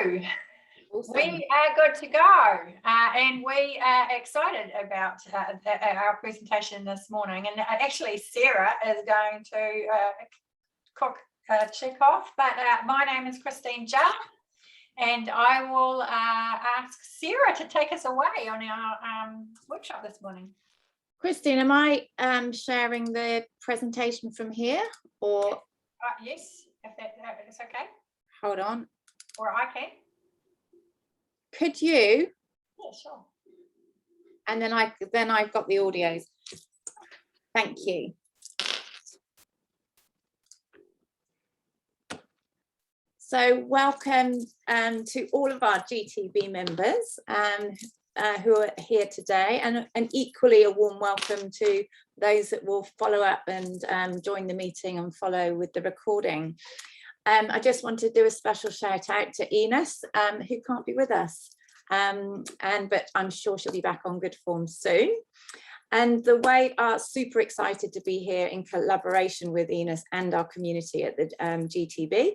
Awesome. We are good to go, and we are excited about our presentation this morning. And actually, Sarah is going to check off, but my name is Christine Jarr, and I will ask Sarah to take us away on our workshop this morning. Christine, am I sharing the presentation from here, or? Yes, if that is okay. Hold on. Or I can. Could you? Yeah, sure. And then I've got the audios. Thank you. So welcome to all of our GTB members who are here today, and equally a warm welcome to those that will follow up and join the meeting and follow with the recording. I just want to do a special shout out to Enos, who can't be with us, but I'm sure she'll be back on good form soon. And the Wave are super excited to be here in collaboration with Enos and our community at the GTB.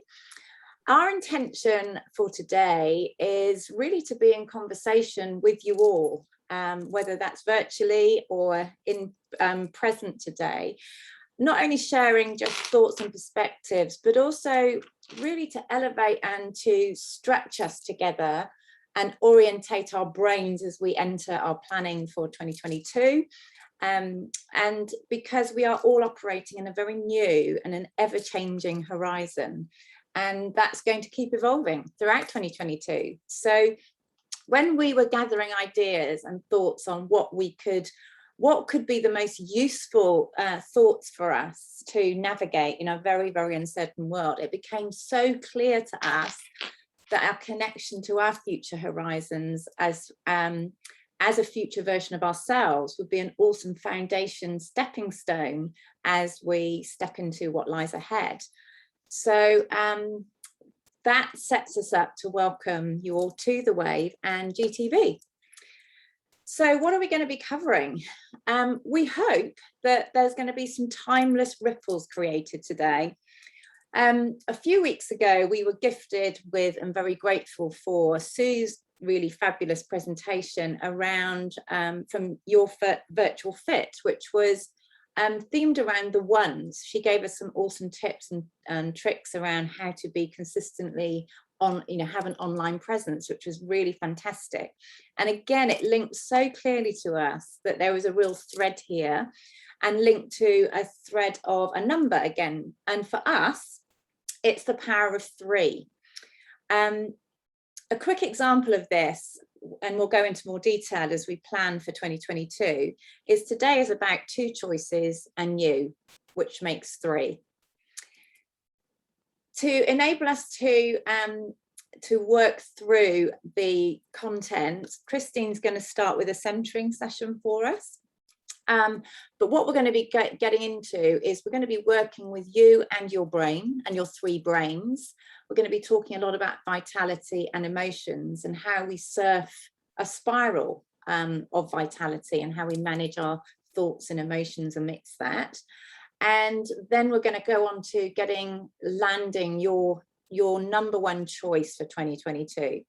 Our intention for today is really to be in conversation with you all, whether that's virtually or in present today. Not only sharing just thoughts and perspectives, but also really to elevate and to stretch us together and orientate our brains as we enter our planning for 2022. And because we are all operating in a very new and an ever-changing horizon, and that's going to keep evolving throughout 2022. So when we were gathering ideas and thoughts on what could be the most useful thoughts for us to navigate in a very, very uncertain world, it became so clear to us that our connection to our future horizons as a future version of ourselves would be an awesome foundation stepping stone as we step into what lies ahead. So that sets us up to welcome you all to the Wave and GTB. So what are we going to be covering? We hope that there's going to be some timeless ripples created today. A few weeks ago, we were gifted with and very grateful for Sue's really fabulous presentation around from Your Virtual Fit, which was themed around the ones. She gave us some awesome tips and tricks around how to be consistently on, have an online presence, which was really fantastic. And again, it linked so clearly to us that there was a real thread here, and linked to a thread of a number again. And for us, it's the power of 3. A quick example of this, and we'll go into more detail as we plan for 2022, is today is about 2 choices and you, which makes 3. To enable us to work through the content, Christine's going to start with a centering session for us. But what we're going to be getting into is we're going to be working with you and your brain and your 3 brains. We're going to be talking a lot about vitality and emotions and how we surf a spiral of vitality and how we manage our thoughts and emotions amidst that. And then we're going to go on to landing your number 1 choice for 2022.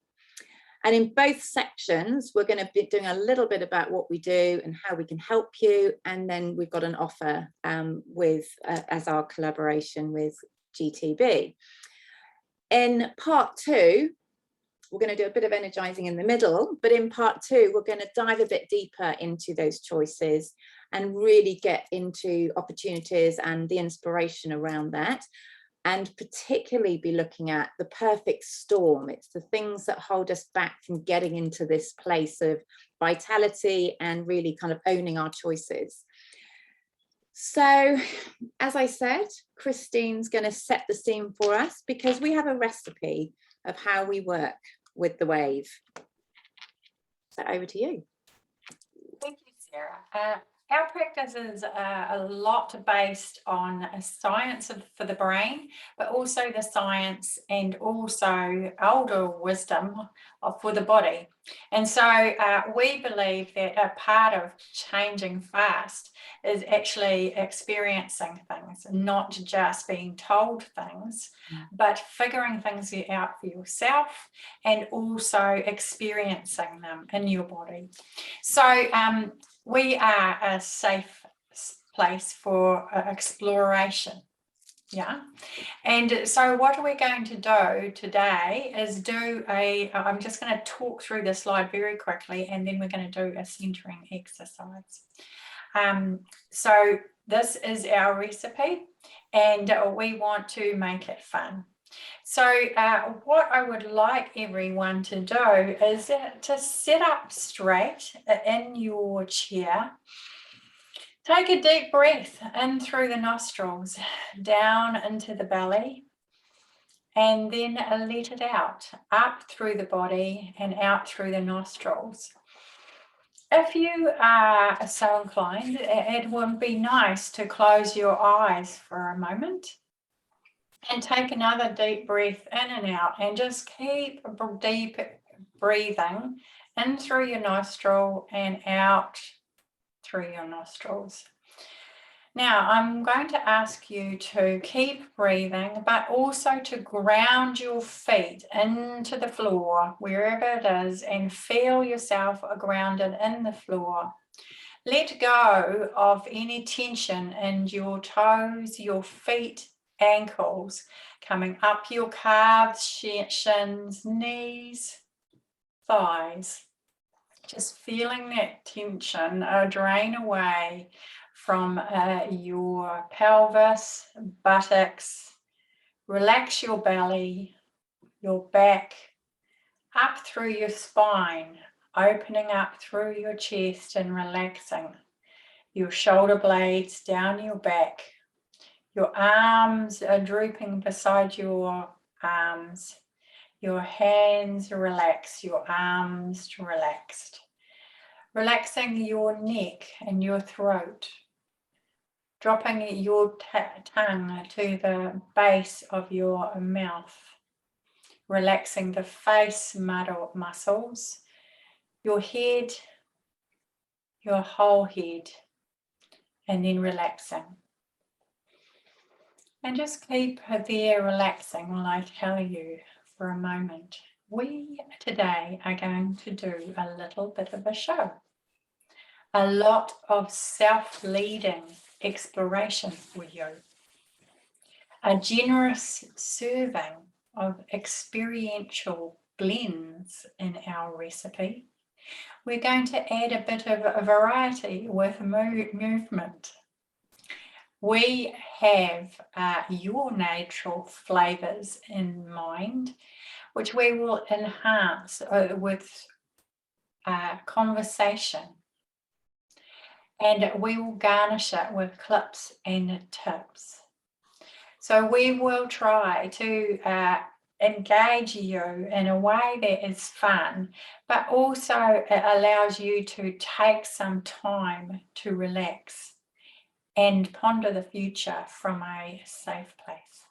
And in both sections, we're going to be doing a little bit about what we do and how we can help you. And then we've got an offer as our collaboration with GTB. In part 2, we're going to do a bit of energizing in the middle, but in part 2, we're going to dive a bit deeper into those choices and really get into opportunities and the inspiration around that. And particularly be looking at the perfect storm. It's the things that hold us back from getting into this place of vitality and really kind of owning our choices. So, as I said, Christine's going to set the scene for us because we have a recipe of how we work with the Wave. So over to you. Thank you, Sarah. Our practice is a lot based on a science for the brain, but also the science and also elder wisdom for the body. And so we believe that a part of changing fast is actually experiencing things, not just being told things, but figuring things out for yourself and also experiencing them in your body. So we are a safe place for exploration. Yeah. And so what we're going to do today is I'm just going to talk through the slide very quickly, and then we're going to do a centering exercise. So this is our recipe, and we want to make it fun. So what I would like everyone to do is to sit up straight in your chair. Take a deep breath in through the nostrils, down into the belly, and then let it out, up through the body and out through the nostrils. If you are so inclined, it would be nice to close your eyes for a moment. And take another deep breath in and out, and just keep deep breathing in through your nostril and out through your nostrils. Now, I'm going to ask you to keep breathing, but also to ground your feet into the floor, wherever it is, and feel yourself grounded in the floor. Let go of any tension in your toes, your feet, ankles, coming up your calves, shins, knees, thighs. Just feeling that tension drain away from your pelvis, buttocks. Relax your belly, your back, up through your spine, opening up through your chest and relaxing your shoulder blades down your back. Your arms are drooping beside your arms. Your hands relax, your arms relaxed. Relaxing your neck and your throat. Dropping your tongue to the base of your mouth. Relaxing the face muscles, your head, your whole head, and then relaxing. And just keep there relaxing while I tell you for a moment. We today are going to do a little bit of a show. A lot of self-leading exploration for you. A generous serving of experiential blends in our recipe. We're going to add a bit of a variety with movement. We have your natural flavours in mind, which we will enhance with conversation. And we will garnish it with clips and tips. So we will try to engage you in a way that is fun, but also it allows you to take some time to relax and ponder the future from a safe place.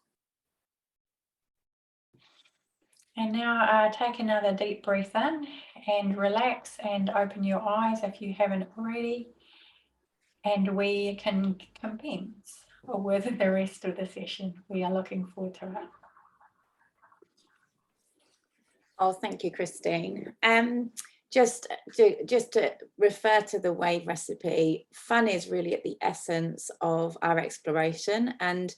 And now take another deep breath in and relax and open your eyes if you haven't already. And we can commence with the rest of the session. We are looking forward to it. Oh, thank you, Christine. Just to refer to the WAVE recipe, fun is really at the essence of our exploration, and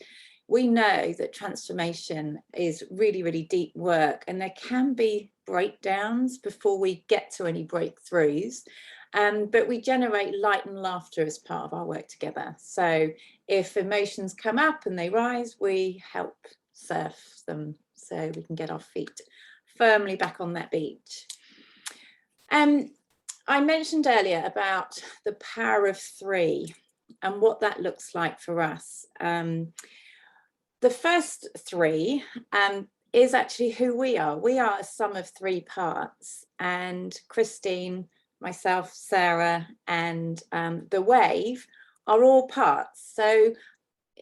we know that transformation is really, really deep work, and there can be breakdowns before we get to any breakthroughs. But we generate light and laughter as part of our work together. So if emotions come up and they rise, we help surf them so we can get our feet firmly back on that beach. I mentioned earlier about the power of three and what that looks like for us. The first three is actually who we are. We are a sum of three parts, and Christine myself, Sarah, and the wave are all parts. So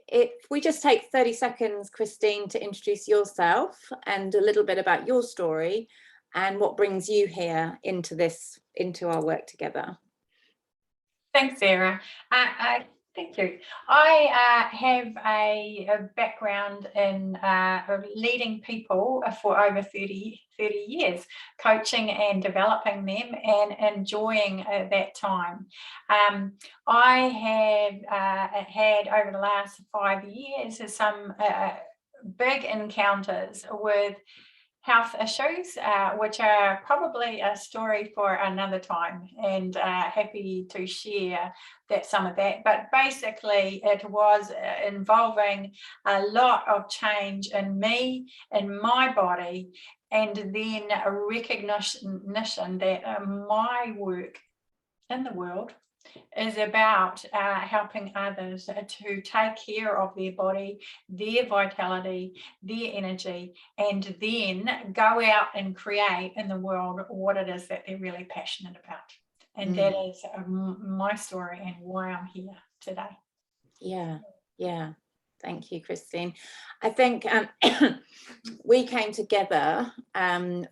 if we just take 30 seconds, Christine, to introduce yourself and a little bit about your story and what brings you here into our work together. Thanks, Sarah. Thank you. I have a background in leading people for over 30 years, coaching and developing them and enjoying that time. I have had over the last 5 years some big encounters with health issues, which are probably a story for another time, and happy to share some of that. But basically it was involving a lot of change in me, in my body, and then a recognition that my work in the world is about helping others to take care of their body, their vitality, their energy, and then go out and create in the world what it is that they're really passionate about. And that is my story and why I'm here today. Yeah. Thank you, Christine. I think we came together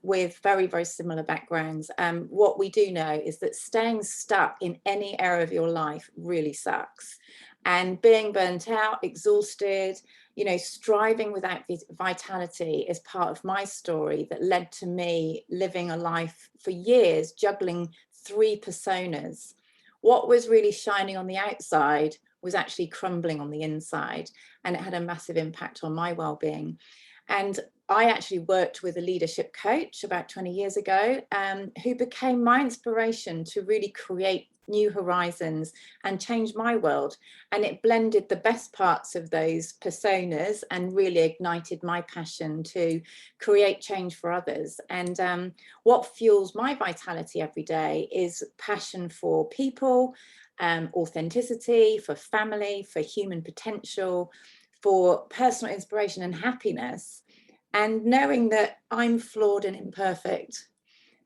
with very, very similar backgrounds. What we do know is that staying stuck in any area of your life really sucks. And being burnt out, exhausted, striving without vitality is part of my story that led to me living a life for years, juggling 3 personas. What was really shining on the outside was actually crumbling on the inside, and it had a massive impact on my well-being. And I actually worked with a leadership coach about 20 years ago, who became my inspiration to really create new horizons and change my world. And it blended the best parts of those personas and really ignited my passion to create change for others. And what fuels my vitality every day is passion for people, authenticity, for family, for human potential, for personal inspiration and happiness, and knowing that I'm flawed and imperfect.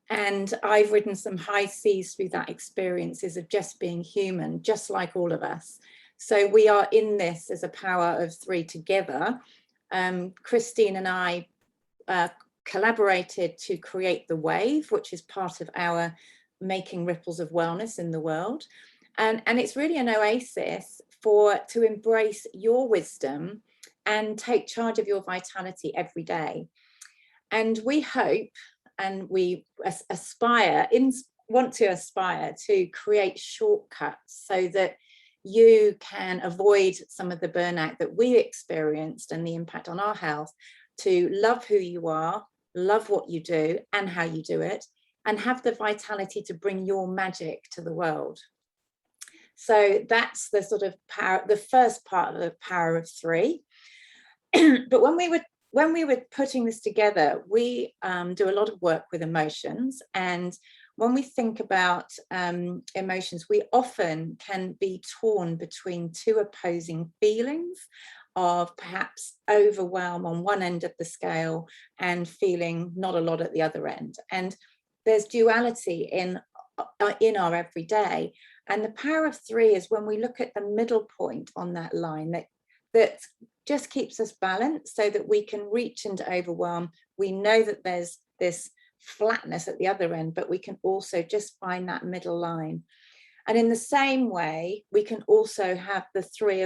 And I've ridden some high seas through that experiences of just being human, just like all of us. So we are in this as a power of 3 together. Christine and I collaborated to create the Wave, which is part of our Making Ripples of Wellness in the World. And it's really an oasis to embrace your wisdom and take charge of your vitality every day. And we hope, and we want to aspire to create shortcuts so that you can avoid some of the burnout that we experienced and the impact on our health, to love who you are, love what you do and how you do it, and have the vitality to bring your magic to the world. So that's the sort of power, the first part of the power of 3. But when we were putting this together, we do a lot of work with emotions. And when we think about emotions, we often can be torn between 2 opposing feelings of perhaps overwhelm on one end of the scale and feeling not a lot at the other end. And there's duality in our everyday. And the power of 3 is when we look at the middle point on that line that just keeps us balanced so that we can reach into overwhelm. We know that there's this flatness at the other end, but we can also just find that middle line. And in the same way, we can also have the 3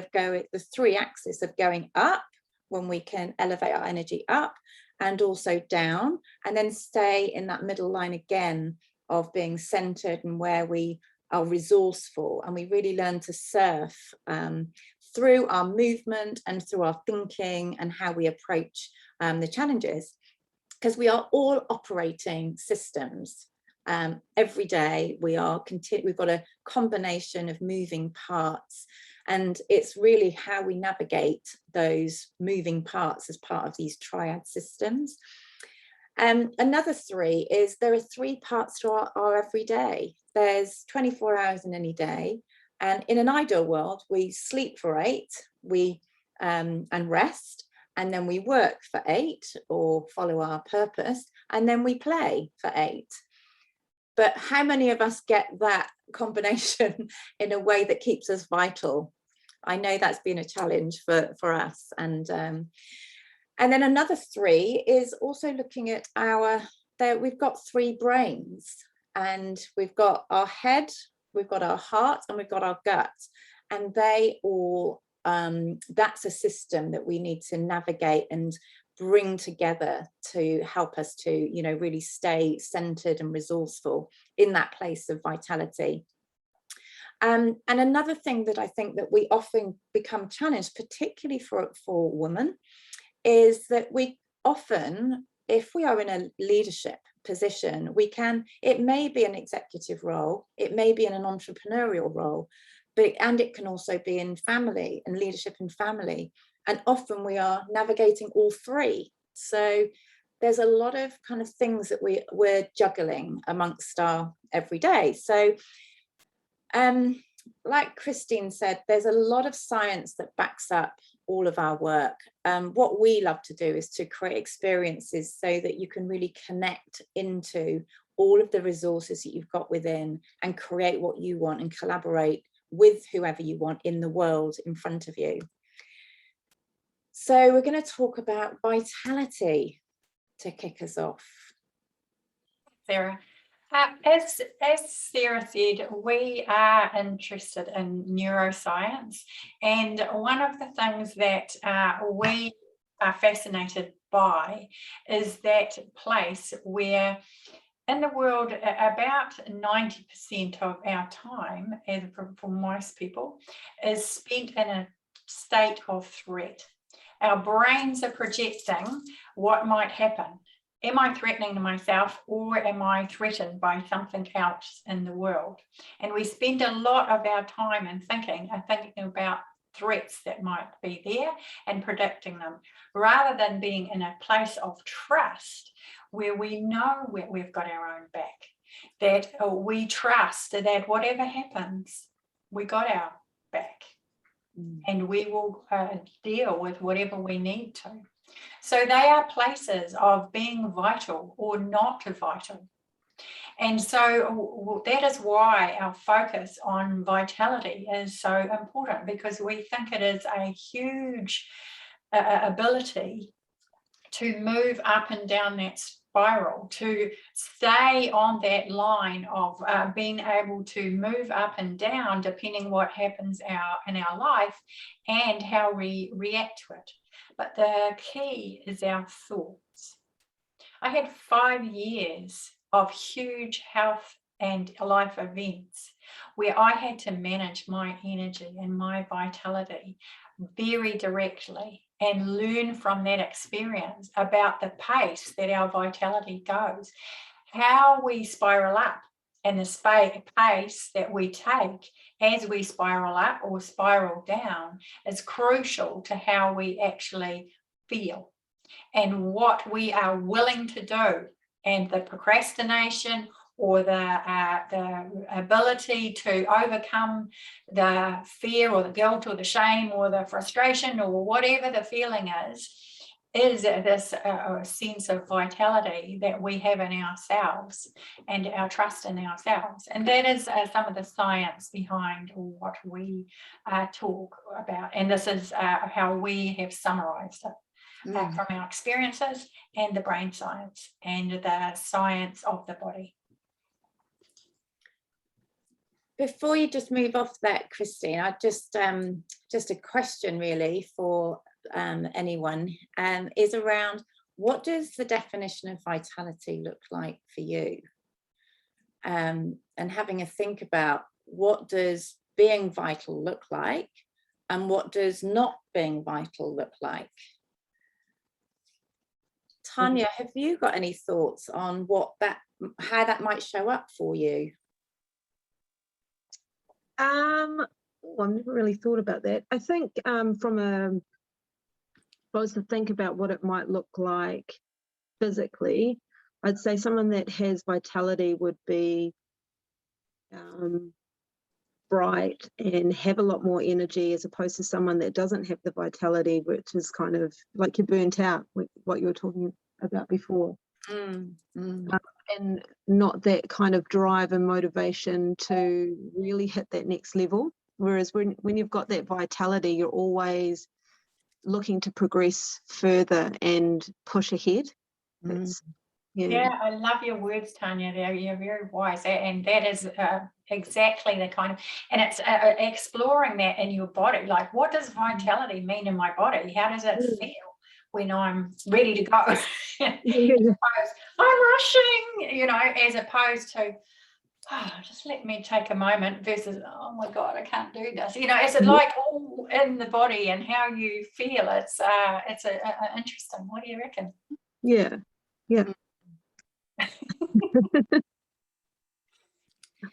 axis of going up, when we can elevate our energy up, and also down, and then stay in that middle line again of being centered and where we are resourceful, and we really learn to surf through our movement and through our thinking and how we approach the challenges, because we are all operating systems. Every day we've got a combination of moving parts, and it's really how we navigate those moving parts as part of these triad systems. Another 3 is there are 3 parts to our everyday. There's 24 hours in any day, and in an ideal world we sleep for 8, and rest, and then we work for 8 or follow our purpose, and then we play for 8. but how many of us get that combination in a way that keeps us vital? I know that's been a challenge for us. And then another 3 is also looking at we've got 3 brains, and we've got our head, we've got our heart, and we've got our gut. And they all, that's a system that we need to navigate and bring together to help us to, you know, really stay centered and resourceful in that place of vitality. And another thing that I think that we often become challenged, particularly for women, is that we often, if we are in a leadership position, it may be an executive role, it may be in an entrepreneurial role, and it can also be in family and leadership in family. And often we are navigating all 3. So there's a lot of kind of things that we're juggling amongst our everyday. So like Christine said, there's a lot of science that backs up all of our work. What we love to do is to create experiences so that you can really connect into all of the resources that you've got within and create what you want and collaborate with whoever you want in the world in front of you. So we're going to talk about vitality to kick us off. Sarah. As Sarah said, we are interested in neuroscience, and one of the things that we are fascinated by is that place where in the world about 90% of our time, as for most people, is spent in a state of threat. Our brains are projecting what might happen. Am I threatening to myself, or am I threatened by something else in the world? And we spend a lot of our time in thinking about threats that might be there and predicting them, rather than being in a place of trust where we know we've got our own back, that we trust that whatever happens, we got our back, and we will deal with whatever we need to. So they are places of being vital or not vital. And so that is why our focus on vitality is so important, because we think it is a huge ability to move up and down that spiral, to stay on that line of being able to move up and down depending what happens in our life and how we react to it. But the key is our thoughts. I had 5 years of huge health and life events where I had to manage my energy and my vitality very directly and learn from that experience about the pace that our vitality goes, how we spiral up, and the pace that we take as we spiral up or spiral down is crucial to how we actually feel and what we are willing to do. And the procrastination or the ability to overcome the fear or the guilt or the shame or the frustration or whatever the feeling is this sense of vitality that we have in ourselves and our trust in ourselves. And that is some of the science behind what we talk about. And this is how we have summarized it from our experiences and the brain science and the science of the body. Before you just move off that, Christine, I just a question really for anyone is around, what does the definition of vitality look like for you? And having a think about, what does being vital look like and what does not being vital look like? Tanya, have you got any thoughts on how that might show up for you? Well, I've never really thought about that. I think if I was to think about what it might look like physically, I'd say someone that has vitality would be bright and have a lot more energy, as opposed to someone that doesn't have the vitality, which is kind of like you're burnt out, what you were talking about before. and not that kind of drive and motivation to really hit that next level. Whereas when you've got that vitality, you're always looking to progress further and push ahead. That's, Yeah, I love your words, Tanya. You're very wise, and that is exactly the kind of, and it's exploring that in your body. Like, what does vitality mean in my body? How does it feel when I'm ready to go? I'm rushing, as opposed to, just let me take a moment versus, oh my God, I can't do this. Is it like all in the body and how you feel? It's interesting. What do you reckon? Yeah.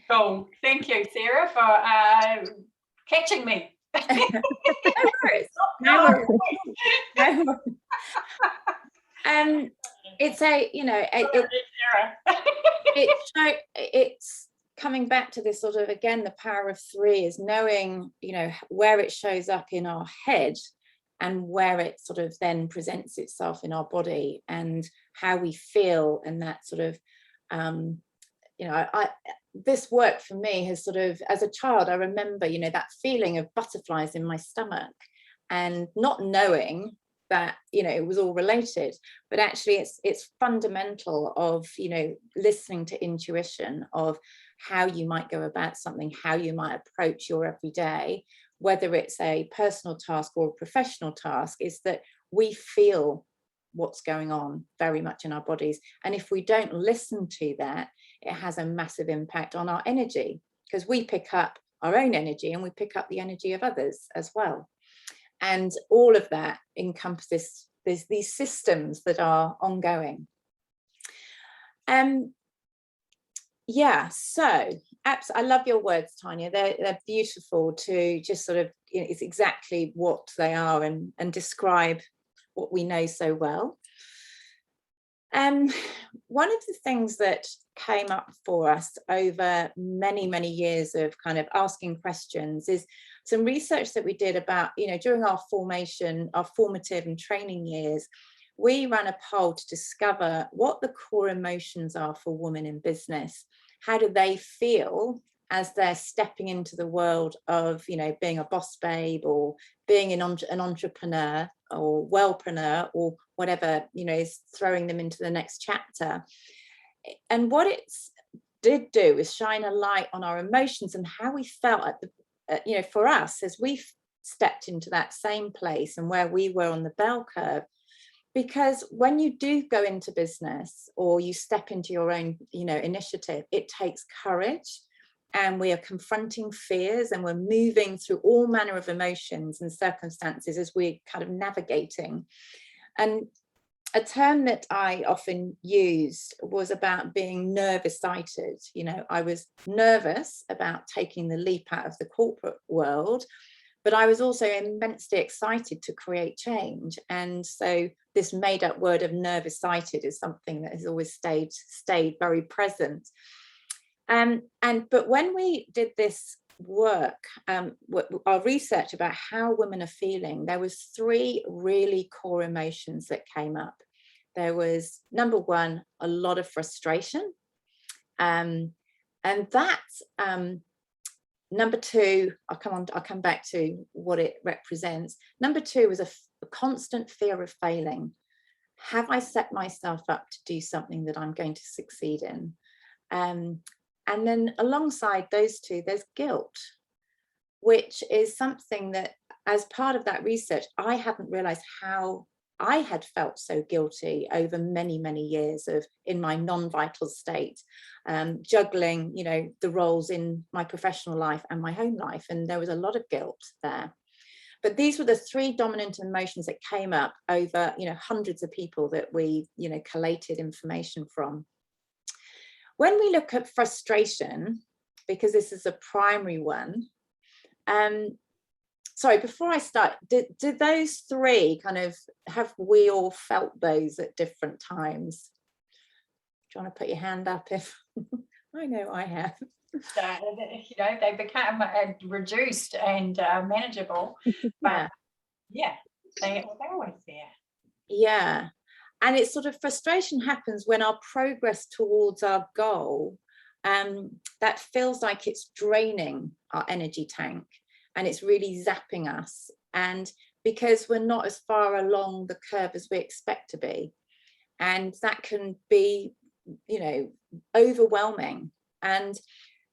Cool. Thank you, Sarah, for catching me. No worries. No worries. No worries. It's it's coming back to this sort of, again, the power of three is knowing, where it shows up in our head and where it sort of then presents itself in our body and how we feel. And that sort of, this work for me has sort of, as a child, I remember, that feeling of butterflies in my stomach and not knowing that, it was all related, but actually it's fundamental of, listening to intuition of how you might go about something, how you might approach your everyday, whether it's a personal task or a professional task, is that we feel what's going on very much in our bodies. And if we don't listen to that, it has a massive impact on our energy, because we pick up our own energy and we pick up the energy of others as well. And all of that encompasses these systems that are ongoing. So I love your words, Tanya. They're beautiful to just sort of, it's exactly what they are and describe what we know so well. One of the things that came up for us over many, many years of kind of asking questions is some research that we did about, during our formative and training years, we ran a poll to discover what the core emotions are for women in business. How do they feel as they're stepping into the world of, being a boss babe or being an entrepreneur or wellpreneur or whatever, is throwing them into the next chapter. And what it did do is shine a light on our emotions and how we felt at the, for us as we stepped into that same place and where we were on the bell curve. Because when you do go into business or you step into your own, initiative, it takes courage, and we are confronting fears and we're moving through all manner of emotions and circumstances as we're kind of navigating. And a term that I often used was about being nervous-sighted. I was nervous about taking the leap out of the corporate world, but I was also immensely excited to create change. And so this made-up word of nervous-sighted is something that has always stayed very present. But when we did this work, our research about how women are feeling, there was 3 really core emotions that came up. There was, number 1, a lot of frustration, and that number 2, I'll come back to what it represents. Number 2 was a constant fear of failing. Have I set myself up to do something that I'm going to succeed in? And then alongside those 2, there's guilt, which is something that, as part of that research, I hadn't realized how I had felt so guilty over many, many years in my non-vital state, juggling, the roles in my professional life and my home life. And there was a lot of guilt there. But these were the 3 dominant emotions that came up over, hundreds of people that we, collated information from. When we look at frustration, because this is a primary one, sorry, before I start, did those 3 kind of, have we all felt those at different times? Do you want to put your hand up if, I know I have. They become reduced and manageable, but yeah, they're always there. Yeah. it's sort of frustration happens when our progress towards our goal, that feels like it's draining our energy tank and it's really zapping us. And because we're not as far along the curve as we expect to be. And that can be, you know, overwhelming. And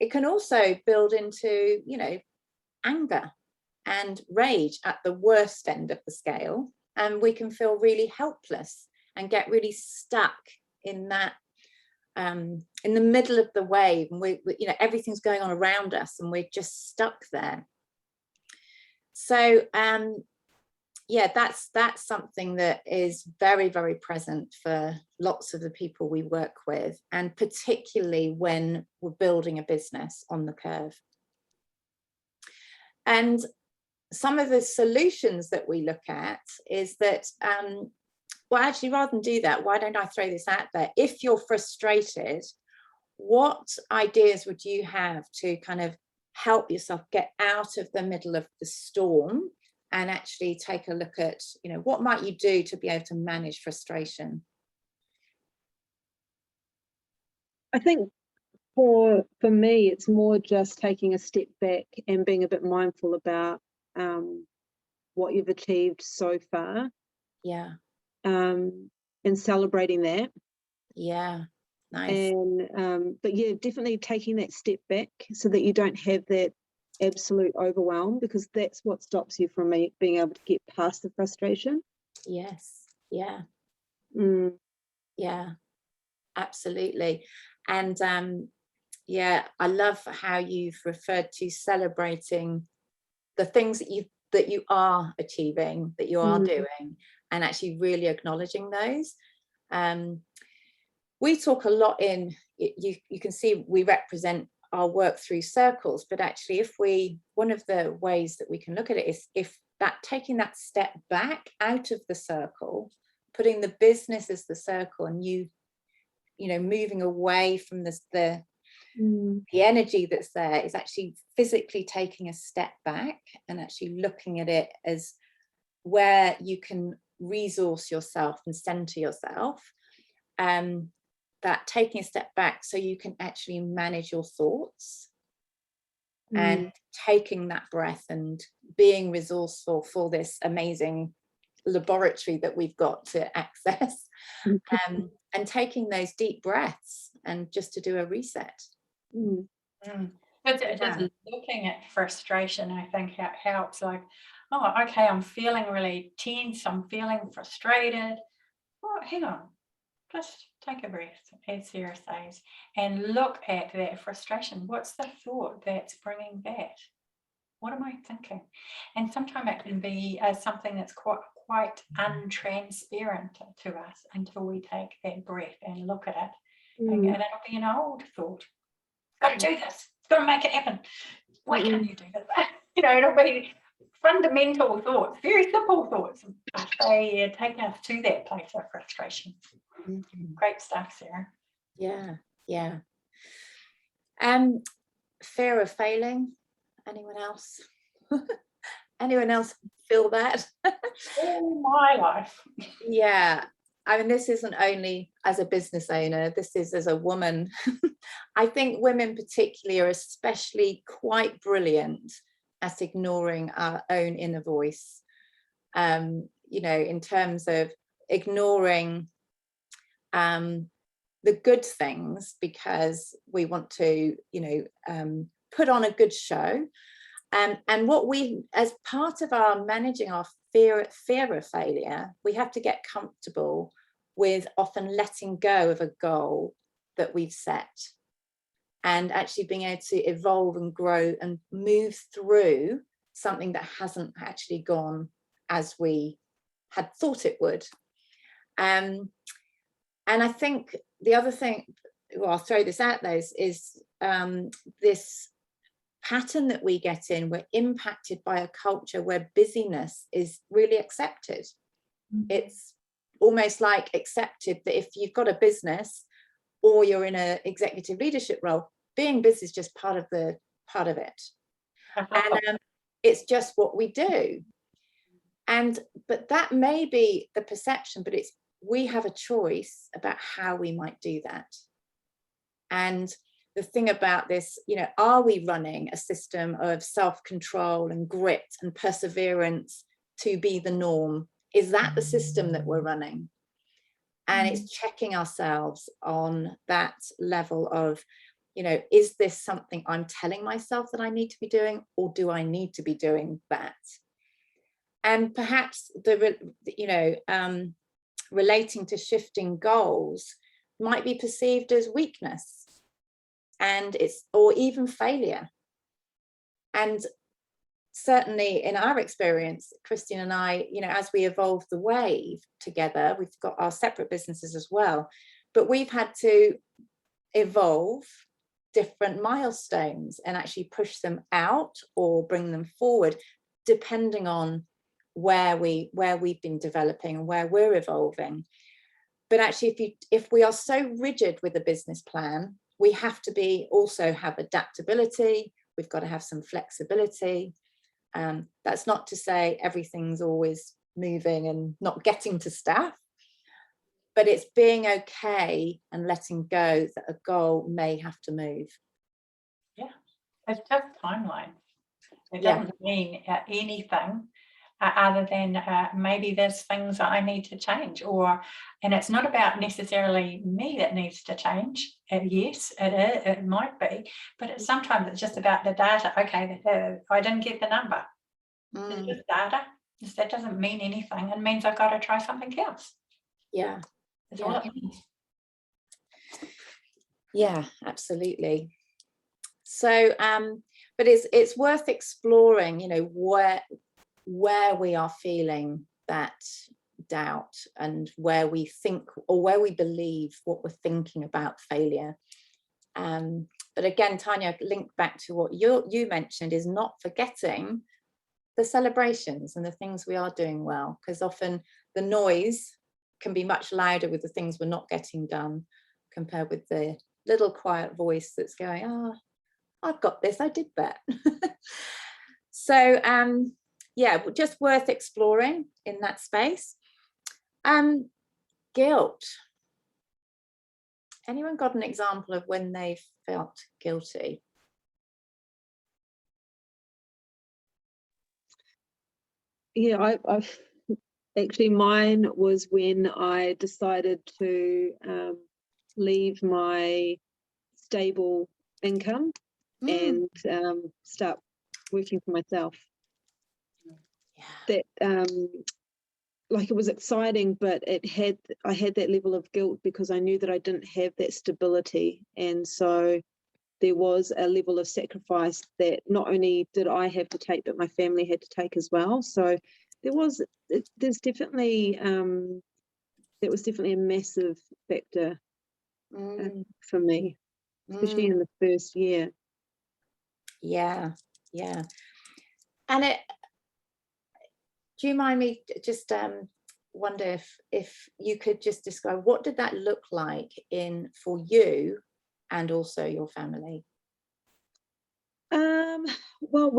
it can also build into, you know, anger and rage at the worst end of the scale. And we can feel really helpless and get really stuck in that, in the middle of the wave. And we, you know, everything's going on around us and we're just stuck there. So, yeah, that's something that is very, very present for lots of the people we work with, and particularly when we're building a business on the curve. And some of the solutions that we look at is that, well, actually, rather than do that, why don't I throw this out there? If you're frustrated, what ideas would you have to kind of help yourself get out of the middle of the storm and actually take a look at, you know, what might you do to be able to manage frustration? I think for me, it's more just taking a step back and being a bit mindful about what you've achieved so far. Yeah. And celebrating that. Yeah. Nice. And but yeah, definitely taking that step back so that you don't have that absolute overwhelm, because that's what stops you from being able to get past the frustration. Yes. Yeah. Mm. Yeah, absolutely. And yeah, I love how you've referred to celebrating the things that you are achieving, that you are doing, and actually really acknowledging those. We talk a lot in, you can see we represent our work through circles, but actually one of the ways that we can look at it is if that taking that step back out of the circle, putting the business as the circle, and you know, moving away from the energy that's there, is actually physically taking a step back and actually looking at it as where you can resource yourself and center yourself. That taking a step back so you can actually manage your thoughts, and taking that breath and being resourceful for this amazing laboratory that we've got to access, and taking those deep breaths and just to do a reset. But just looking at frustration, I think it helps. Like, oh, okay, I'm feeling really tense, I'm feeling frustrated. Oh, hang on, just take a breath, as Sarah says, and look at that frustration. What's the thought that's bringing that? What am I thinking? And sometimes it can be something that's quite untransparent to us until we take that breath and look at it. And it'll be an old thought. Got to do this. Got to make it happen. Why can't you do this? You know, it'll be fundamental thoughts, very simple thoughts, but they take us to that place of frustration. Great stuff, Sarah. Yeah, yeah. Fear of failing. Anyone else? Anyone else feel that? All my life. Yeah. I mean, this isn't only as a business owner, this is as a woman. I think women particularly are especially quite brilliant at ignoring our own inner voice, you know, in terms of ignoring the good things because we want to, you know, put on a good show. And what we, as part of our managing our fear of failure, we have to get comfortable with often letting go of a goal that we've set, and actually being able to evolve and grow and move through something that hasn't actually gone as we had thought it would. And I think the other thing, well, I'll throw this out there, is this pattern that we get in. We're impacted by a culture where busyness is really accepted. It's almost like accepted that if you've got a business or you're in an executive leadership role, being busy is just part of it. And it's just what we do. But that may be the perception, but it's we have a choice about how we might do that. And the thing about this, you know, are we running a system of self-control and grit and perseverance to be the norm? Is that the system that we're running? And it's checking ourselves on that level of, you know, is this something I'm telling myself that I need to be doing, or do I need to be doing that? And perhaps relating to shifting goals might be perceived as weakness, and or even failure. And certainly in our experience, Christine and I, you know, as we evolve the Wave together, we've got our separate businesses as well, but we've had to evolve different milestones and actually push them out or bring them forward, depending on where we've been developing and where we're evolving. But actually, if we are so rigid with a business plan, we have to also have adaptability. We've got to have some flexibility. That's not to say everything's always moving and not getting to staff, but it's being okay and letting go that a goal may have to move. Yeah, it's just timeline. It doesn't mean anything other than maybe there's things that I need to change, and it's not about necessarily me that needs to change. Yes, it might be, but sometimes it's just about the data. Okay, I didn't get the number. It's just data. That doesn't mean anything. It means I've got to try something else. Yeah. That's all it means. Yeah, absolutely. So, but it's worth exploring, you know, where we are feeling that doubt and where we think or where we believe what we're thinking about failure. But again, Tanya, linked back to what you mentioned, is not forgetting the celebrations and the things we are doing well, because often the noise can be much louder with the things we're not getting done compared with the little quiet voice that's going, oh, I've got this, I did that. So yeah, just worth exploring in that space. Guilt. Anyone got an example of when they felt guilty? Yeah, I've actually, mine was when I decided to leave my stable income and start working for myself. That like, it was exciting, but I had that level of guilt because I knew that I didn't have that stability, and so there was a level of sacrifice that not only did I have to take, but my family had to take as well. So there's definitely that was definitely a massive factor for me, especially in the first year. Yeah. And do you mind me just wonder if you could just describe what did that look like for you and also your family? Well,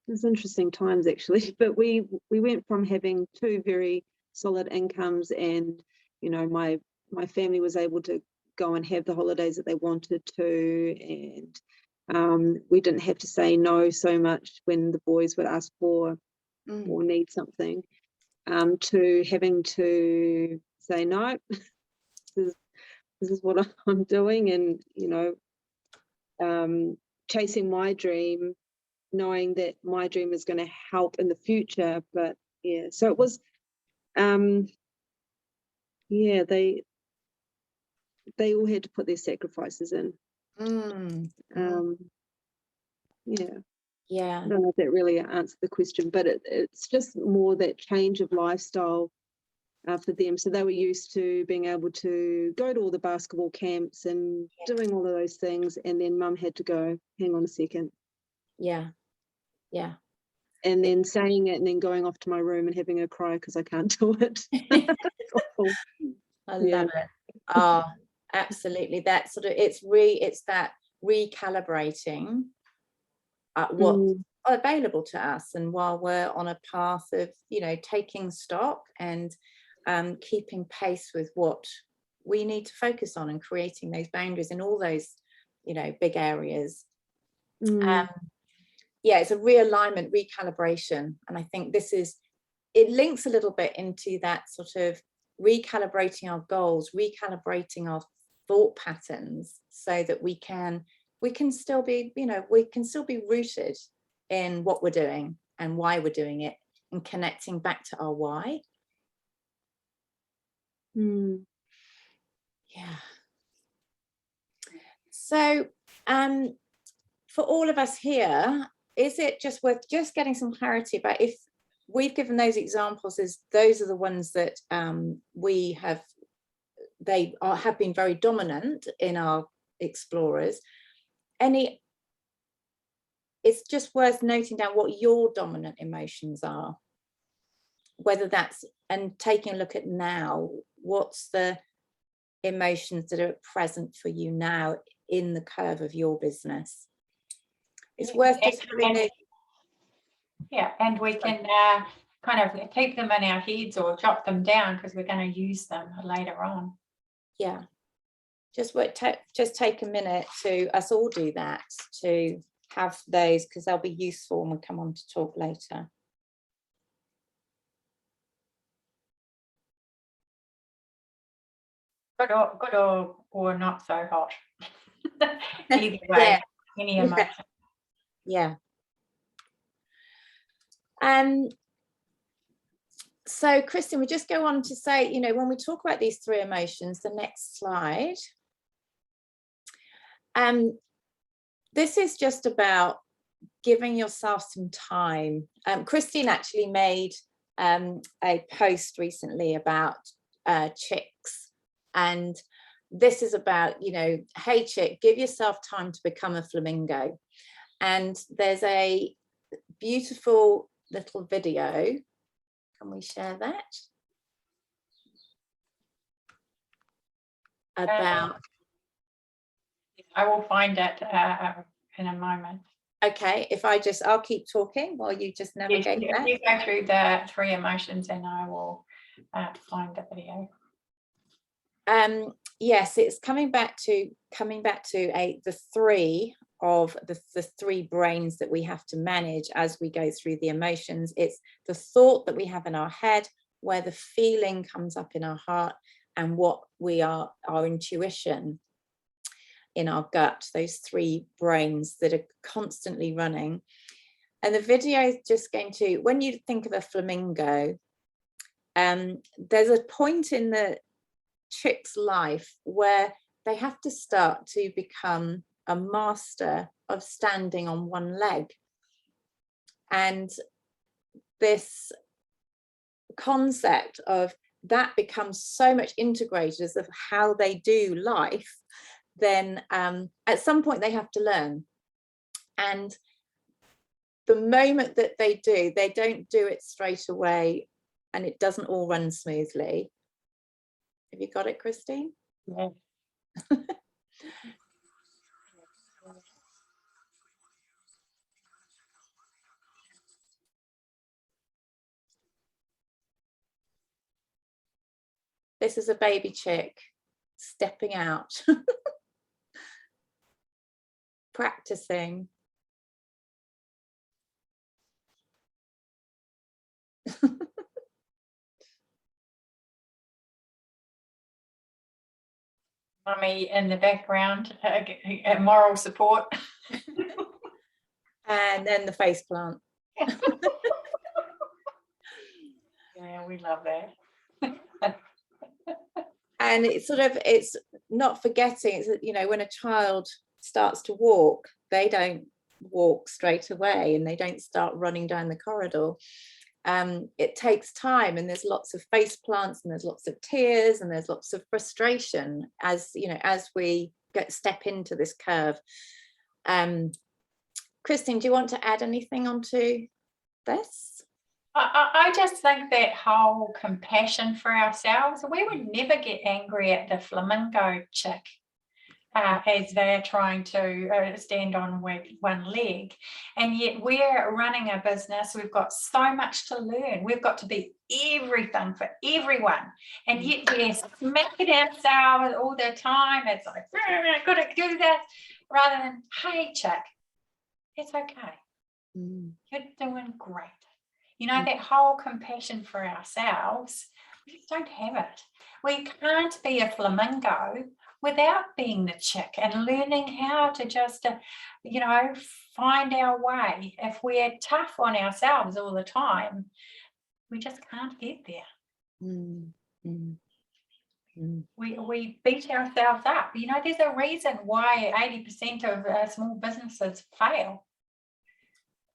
there's interesting times actually, but we went from having two very solid incomes, and you know, my family was able to go and have the holidays that they wanted to, and we didn't have to say no so much when the boys would ask for or need something, to having to say no, this is what I'm doing, and you know, chasing my dream, knowing that my dream is going to help in the future. But yeah, so it was yeah, they all had to put their sacrifices in. Yeah, I don't know if that really answered the question, but it's just more that change of lifestyle for them. So they were used to being able to go to all the basketball camps and doing all of those things, and then mum had to go, hang on a second. Yeah. And then saying it and then going off to my room and having a cry because I can't do it. I love it. Oh, absolutely. That sort of, it's that recalibrating what's available to us, and while we're on a path of, you know, taking stock and keeping pace with what we need to focus on and creating those boundaries in all those, you know, big areas. Mm. Yeah, it's a realignment, recalibration. And I think it links a little bit into that sort of recalibrating our goals, recalibrating our thought patterns, so that we can still be, you know, we can still be rooted in what we're doing and why we're doing it, and connecting back to our why. Mm. Yeah. So for all of us here, is it just worth just getting some clarity about, if we've given those examples, as those are the ones that have been very dominant in our explorers. It's just worth noting down what your dominant emotions are, whether that's, and taking a look at now, what's the emotions that are present for you now in the curve of your business. It's worth just having it. Yeah, and we can kind of keep them in our heads or jot them down, because we're going to use them later on. Yeah, just take a minute to us all do that, to have those, because they'll be useful when we come on to talk later. Good or not so hot. Either way, Yeah. any emotion. Yeah. So Kristen, we just go on to say, you know, when we talk about these three emotions, the next slide, this is just about giving yourself some time. Christine actually made a post recently about chicks, and this is about, you know, hey chick, give yourself time to become a flamingo. And there's a beautiful little video. Can we share that? About, I will find it in a moment. okay, if I'll keep talking while you just navigate that. You go through the three emotions and I will find the video. Yes, it's coming back to the three of the three brains that we have to manage as we go through the emotions. It's the thought that we have in our head, where the feeling comes up in our heart, and what our intuition in our gut, those three brains that are constantly running. And the video is just going to, when you think of a flamingo, there's a point in the chick's life where they have to start to become a master of standing on one leg. And this concept of that becomes so much integrated as of how they do life, then at some point they have to learn. And the moment that they do, they don't do it straight away, and it doesn't all run smoothly. Have you got it, Christine? Yeah. This is a baby chick stepping out, practicing. Mummy in the background, moral support. And then the face plant. Yeah, we love that. And it's not forgetting, it's, you know, when a child starts to walk, they don't walk straight away, and they don't start running down the corridor. It takes time, and there's lots of face plants, and there's lots of tears, and there's lots of frustration as, you know, as we step into this curve. Christine, do you want to add anything onto this? I just think that whole compassion for ourselves, we would never get angry at the flamingo chick as they're trying to stand on one leg. And yet we're running a business, we've got so much to learn. We've got to be everything for everyone, and yet we're smacking ourselves all the time. It's like, I've got to do that, rather than, hey, chick, it's okay. You're doing great. You know, that whole compassion for ourselves, we just don't have it. We can't be a flamingo without being the chick and learning how to just, you know, find our way. If we're tough on ourselves all the time, we just can't get there. We beat ourselves up. You know, there's a reason why 80% of small businesses fail,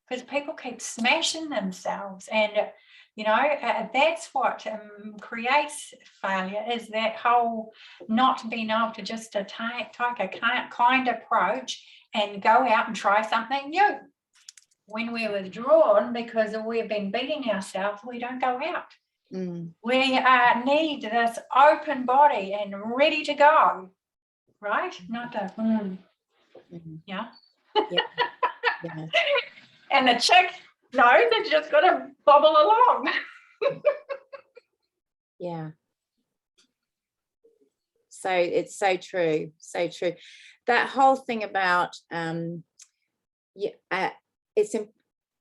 because people keep smashing themselves, and you know, that's what creates failure, is that whole not being able to just take a kind approach and go out and try something new. When we're withdrawn because we've been beating ourselves, we don't go out. We need this open body and ready to go, right? Not the yeah. And the chick knows it's just got to bobble along. Yeah. So it's so true, so true. That whole thing about it's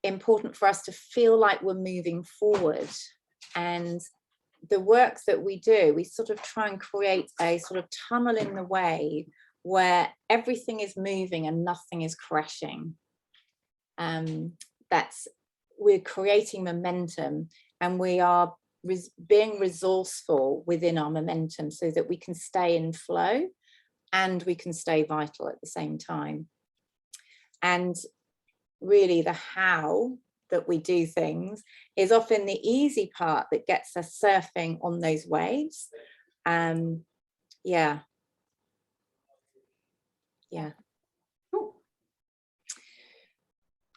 important for us to feel like we're moving forward, and the work that we do, we sort of try and create a sort of tunnel in the way where everything is moving and nothing is crashing. We're creating momentum, and we are being resourceful within our momentum so that we can stay in flow and we can stay vital at the same time. And really the how that we do things is often the easy part that gets us surfing on those waves. Yeah.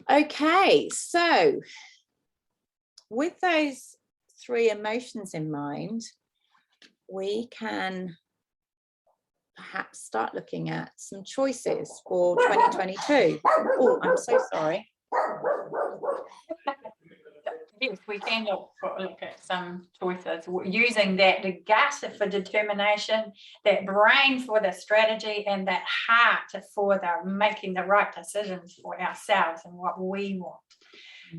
Okay, so with those three emotions in mind, we can perhaps start looking at some choices for 2022. Oh, I'm so sorry. Yes, we can look at some choices using that gut for determination, that brain for the strategy, and that heart for the making the right decisions for ourselves and what we want.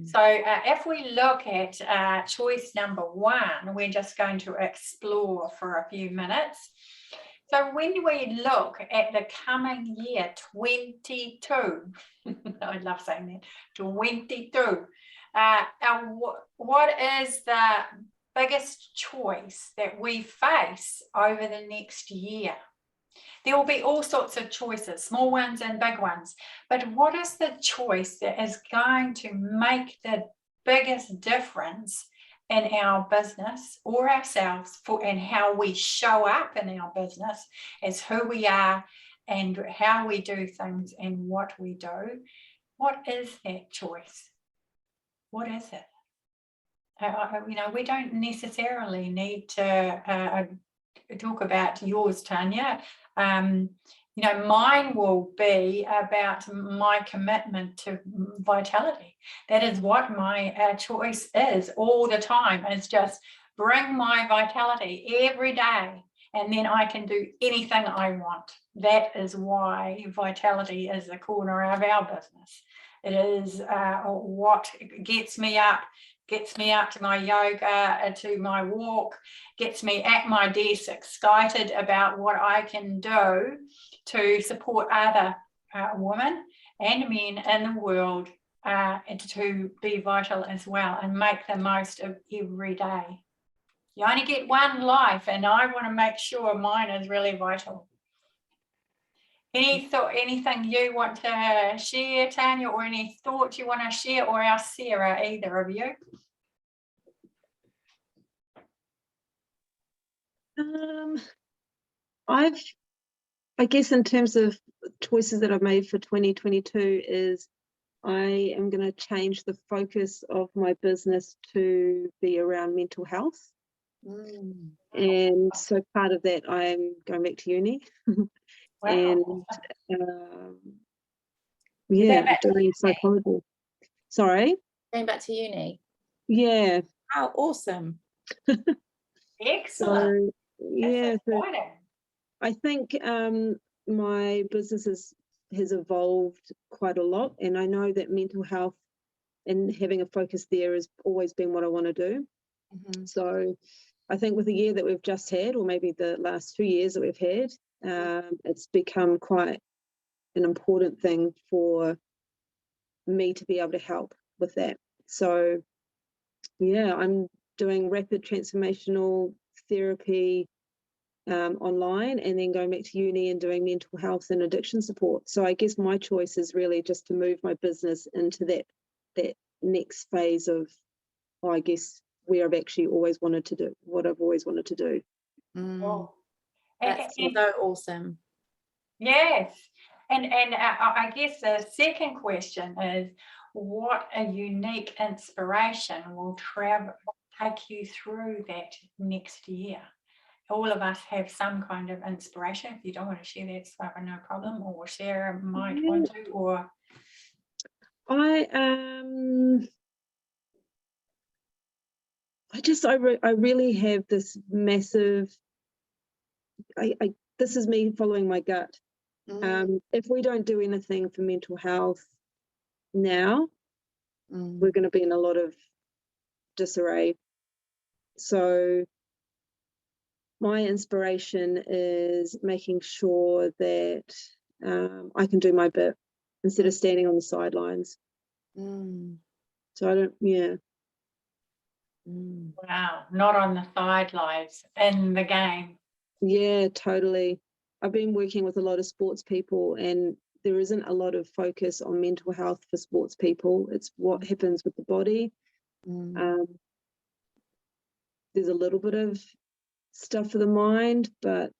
So if we look at choice number one, we're just going to explore for a few minutes. So when we look at the coming year, 22, I love saying that, 22, what is the biggest choice that we face over the next year? There will be all sorts of choices, small ones and big ones, but what is the choice that is going to make the biggest difference in our business or ourselves, and how we show up in our business as who we are and how we do things and what we do? What is that choice? What is it? You know, we don't necessarily need to talk about yours, Tanya. You know, mine will be about my commitment to vitality. That is what my choice is all the time. It's just bring my vitality every day, and then I can do anything I want. That is why vitality is the corner of our business. It is what gets me up to my yoga, to my walk, gets me at my desk excited about what I can do to support other women and men in the world, and to be vital as well and make the most of every day. You only get one life, and I want to make sure mine is really vital. Anything you want to share, Tanya, or any thoughts you want to share, or our Sarah, either of you? I guess in terms of choices that I've made for 2022 is I am going to change the focus of my business to be around mental health. And so part of that, I'm going back to uni. Wow. And yeah, doing psychology. Sorry? Going back to uni. Yeah. How awesome. Excellent. So yeah, That's so exciting. I think my business has evolved quite a lot, and I know that mental health and having a focus there has always been what I want to do. Mhm. So I think with the year that we've just had, or maybe the last 2 years that we've had, it's become quite an important thing for me to be able to help with that. So yeah, I'm doing rapid transformational therapy online, and then going back to uni and doing mental health and addiction support. So I guess my choice is really just to move my business into that next phase of, I guess, where I've actually always wanted to do what I've always wanted to do. Cool. That's And- so awesome. Yes, and I guess the second question is, what a unique inspiration will take you through that next year? All of us have some kind of inspiration. If you don't want to share that, so no problem, or Sarah might want to, or I really have this massive, this is me following my gut. If we don't do anything for mental health now, we're going to be in a lot of disarray. So my inspiration is making sure that I can do my bit instead of standing on the sidelines. So I don't, yeah. wow, not on the sidelines, in the game. Yeah, totally. I've been working with a lot of sports people, and there isn't a lot of focus on mental health for sports people. It's what happens with the body. There's a little bit of stuff for the mind, but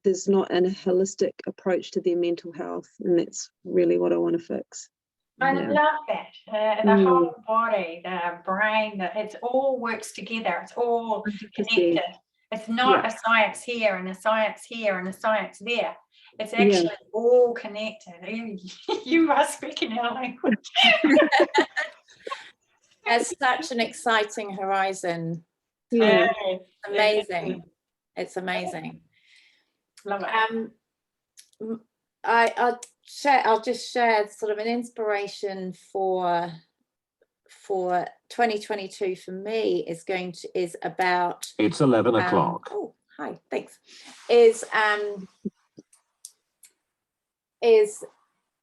there's not a holistic approach to their mental health, and that's really what I want to fix. I Yeah. love that. The whole body, the brain, it all works together. It's all 100%. connected. It's not a science here and a science here and a science there. It's actually all connected. You are speaking our language. It's such an exciting horizon. Yeah. Amazing. It's amazing. Love it. I'll just share sort of an inspiration for 2022 for me is about, it's 11 o'clock. Oh, hi, thanks. Is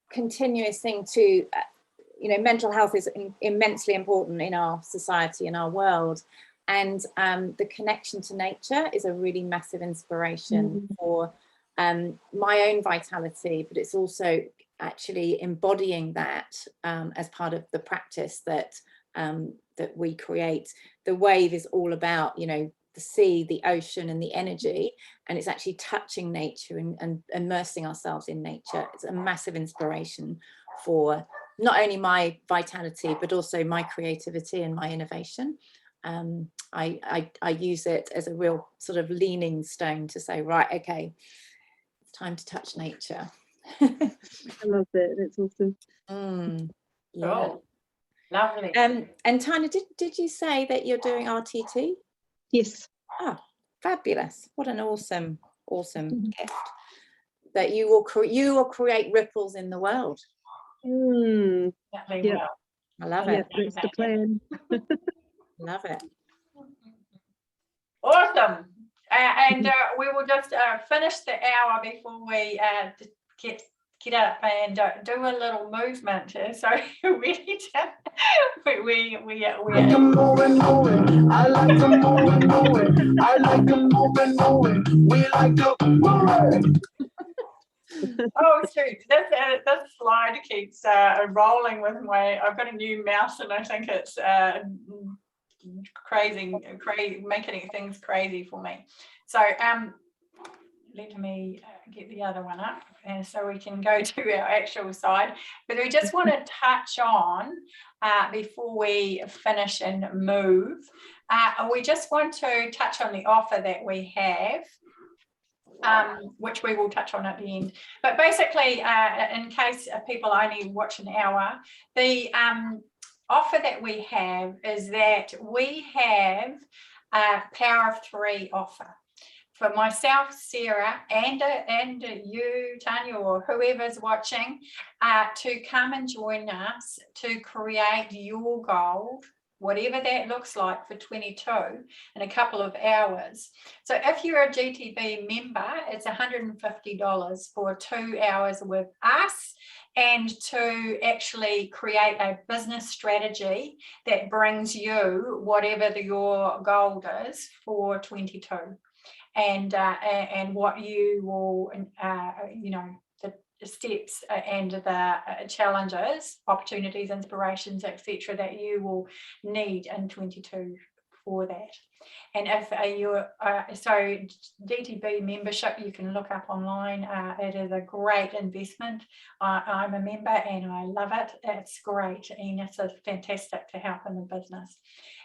continuing to mental health is immensely important in our society, in our world, and the connection to nature is a really massive inspiration for my own vitality, but it's also actually embodying that as part of the practice that we create. The wave is all about, the sea, the ocean, and the energy, and it's actually touching nature and immersing ourselves in nature. It's a massive inspiration for not only my vitality, but also my creativity and my innovation. I use it as a real sort of leaning stone to say, right, okay, it's time to touch nature. I love that. That's awesome. Yeah. Cool. Lovely. And Tanya, did you say that you're doing RTT? Yes. Oh, fabulous. What an awesome gift. That you will create ripples in the world. Exactly. Yeah. I love it. That's the plan. Love it. Awesome. And we will just finish the hour before we get up and do a little movement. So we like to move and move it. I like to move and move it. I like to move and move it. We like to move it. Oh shoot, that slide keeps rolling with I've got a new mouse and I think it's crazy, making things crazy for me. So let me get the other one up, and so we can go to our actual side. But we just want to touch on before we finish and move. We just want to touch on the offer that we have. Which we will touch on at the end. But basically, in case people only watch an hour, the offer that we have is that we have Power of Three offer. For myself, Sarah, and you, Tanya, or whoever's watching, to come and join us to create your goal, whatever that looks like, for 22 in a couple of hours. So if you're a GTB member, it's $150 for 2 hours with us, and to actually create a business strategy that brings you whatever your goal is for 22. And what you will, the steps and the challenges, opportunities, inspirations, etc., that you will need in 22 for that. And if you're so GTB membership, you can look up online. It is a great investment. I'm a member and I love it. It's great, and it's fantastic to help in the business.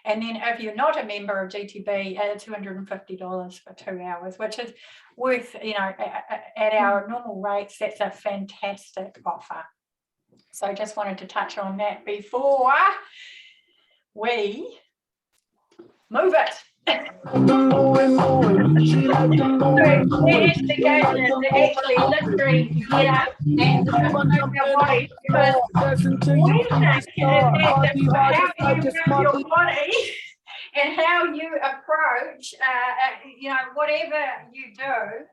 And then if you're not a member of GTB, $250 for 2 hours, which is worth, at our normal rates, that's a fantastic offer. So I just wanted to touch on that before we move it. Actually literally get up and move your body, because we think how you move your body and how you approach whatever you do,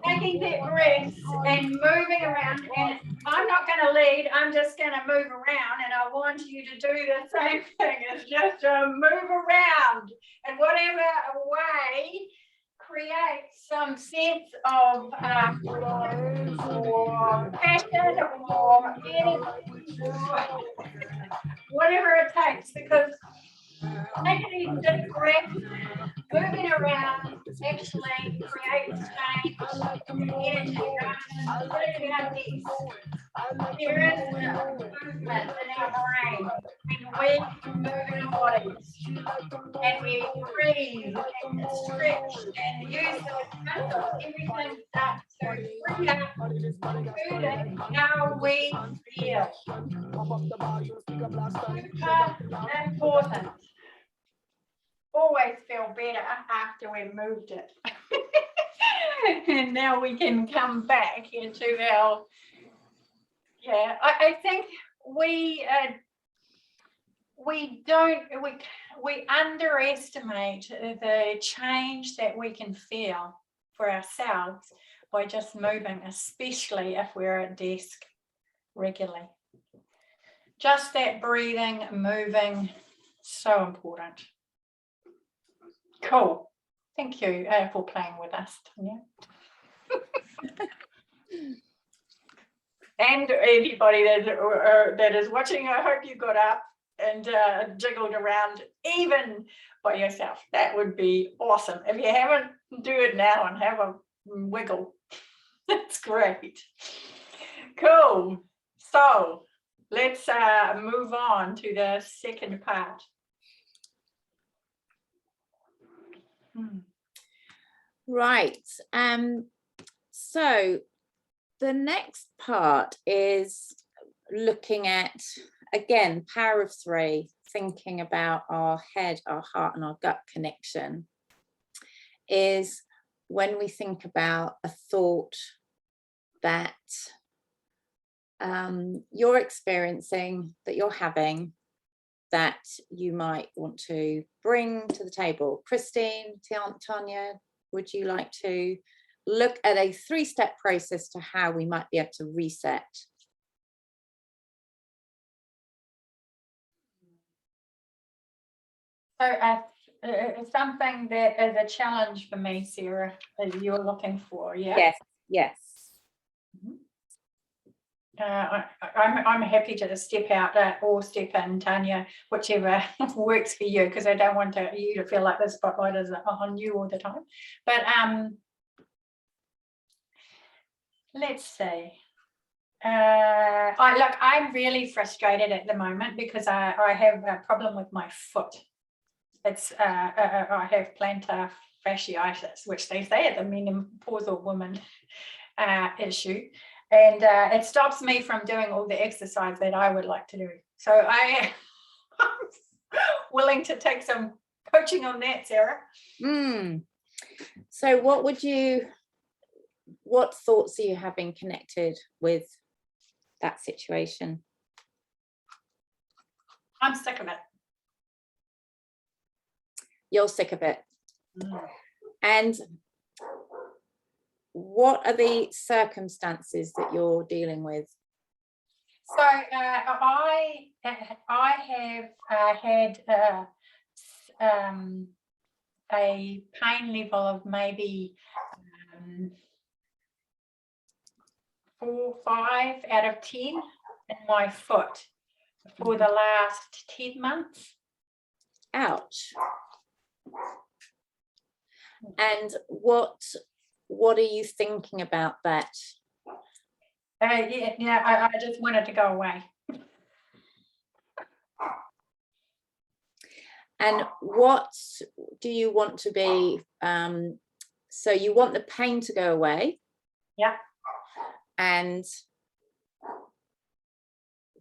taking that breath and moving around. And I'm not going to lead, I'm just going to move around, and I want you to do the same thing. It's just to move around in whatever way creates some sense of or passion or anything, whatever it takes, because taking these deep breaths, moving around, actually creates change, energy, and putting our knees. There is movement in our brain when we move our bodies, and we breathe and stretch and use those muscles. Everything starts to free up, including how we feel. Super important. Always feel better after we moved it. And now we can come back into our, I think we underestimate the change that we can feel for ourselves by just moving, especially if we're at desk regularly. Just that breathing, moving, so important. Cool. Thank you for playing with us, Tanya. And anybody that is watching, I hope you got up and jiggled around even by yourself. That would be awesome. If you haven't, do it now and have a wiggle. That's great. Cool. So let's move on to the second part. Right. So the next part is looking at, again, Power of Three, thinking about our head, our heart, and our gut connection, is when we think about a thought that you're experiencing, that you're having, that you might want to bring to the table. Christine, Tanya, would you like to look at a 3-step process to how we might be able to reset? So something that is a challenge for me, Sarah, that you're looking for, yeah? Yes, yes. I'm happy to step out or step in, Tanya, whichever works for you, because I don't want you to feel like the spotlight is on you all the time. But let's see. I'm really frustrated at the moment because I have a problem with my foot. It's I have plantar fasciitis, which they say is a menopausal woman issue. And it stops me from doing all the exercise that I would like to do. So I'm willing to take some coaching on that, Sarah. So what thoughts are you having connected with that situation? I'm sick of it. You're sick of it. And what are the circumstances that you're dealing with? So I have had a pain level of maybe 4 or 5 out of 10 in my foot for the last 10 months. Ouch. And what are you thinking about that? I just wanted to go away. And what do you want to be? So you want the pain to go away? Yeah. And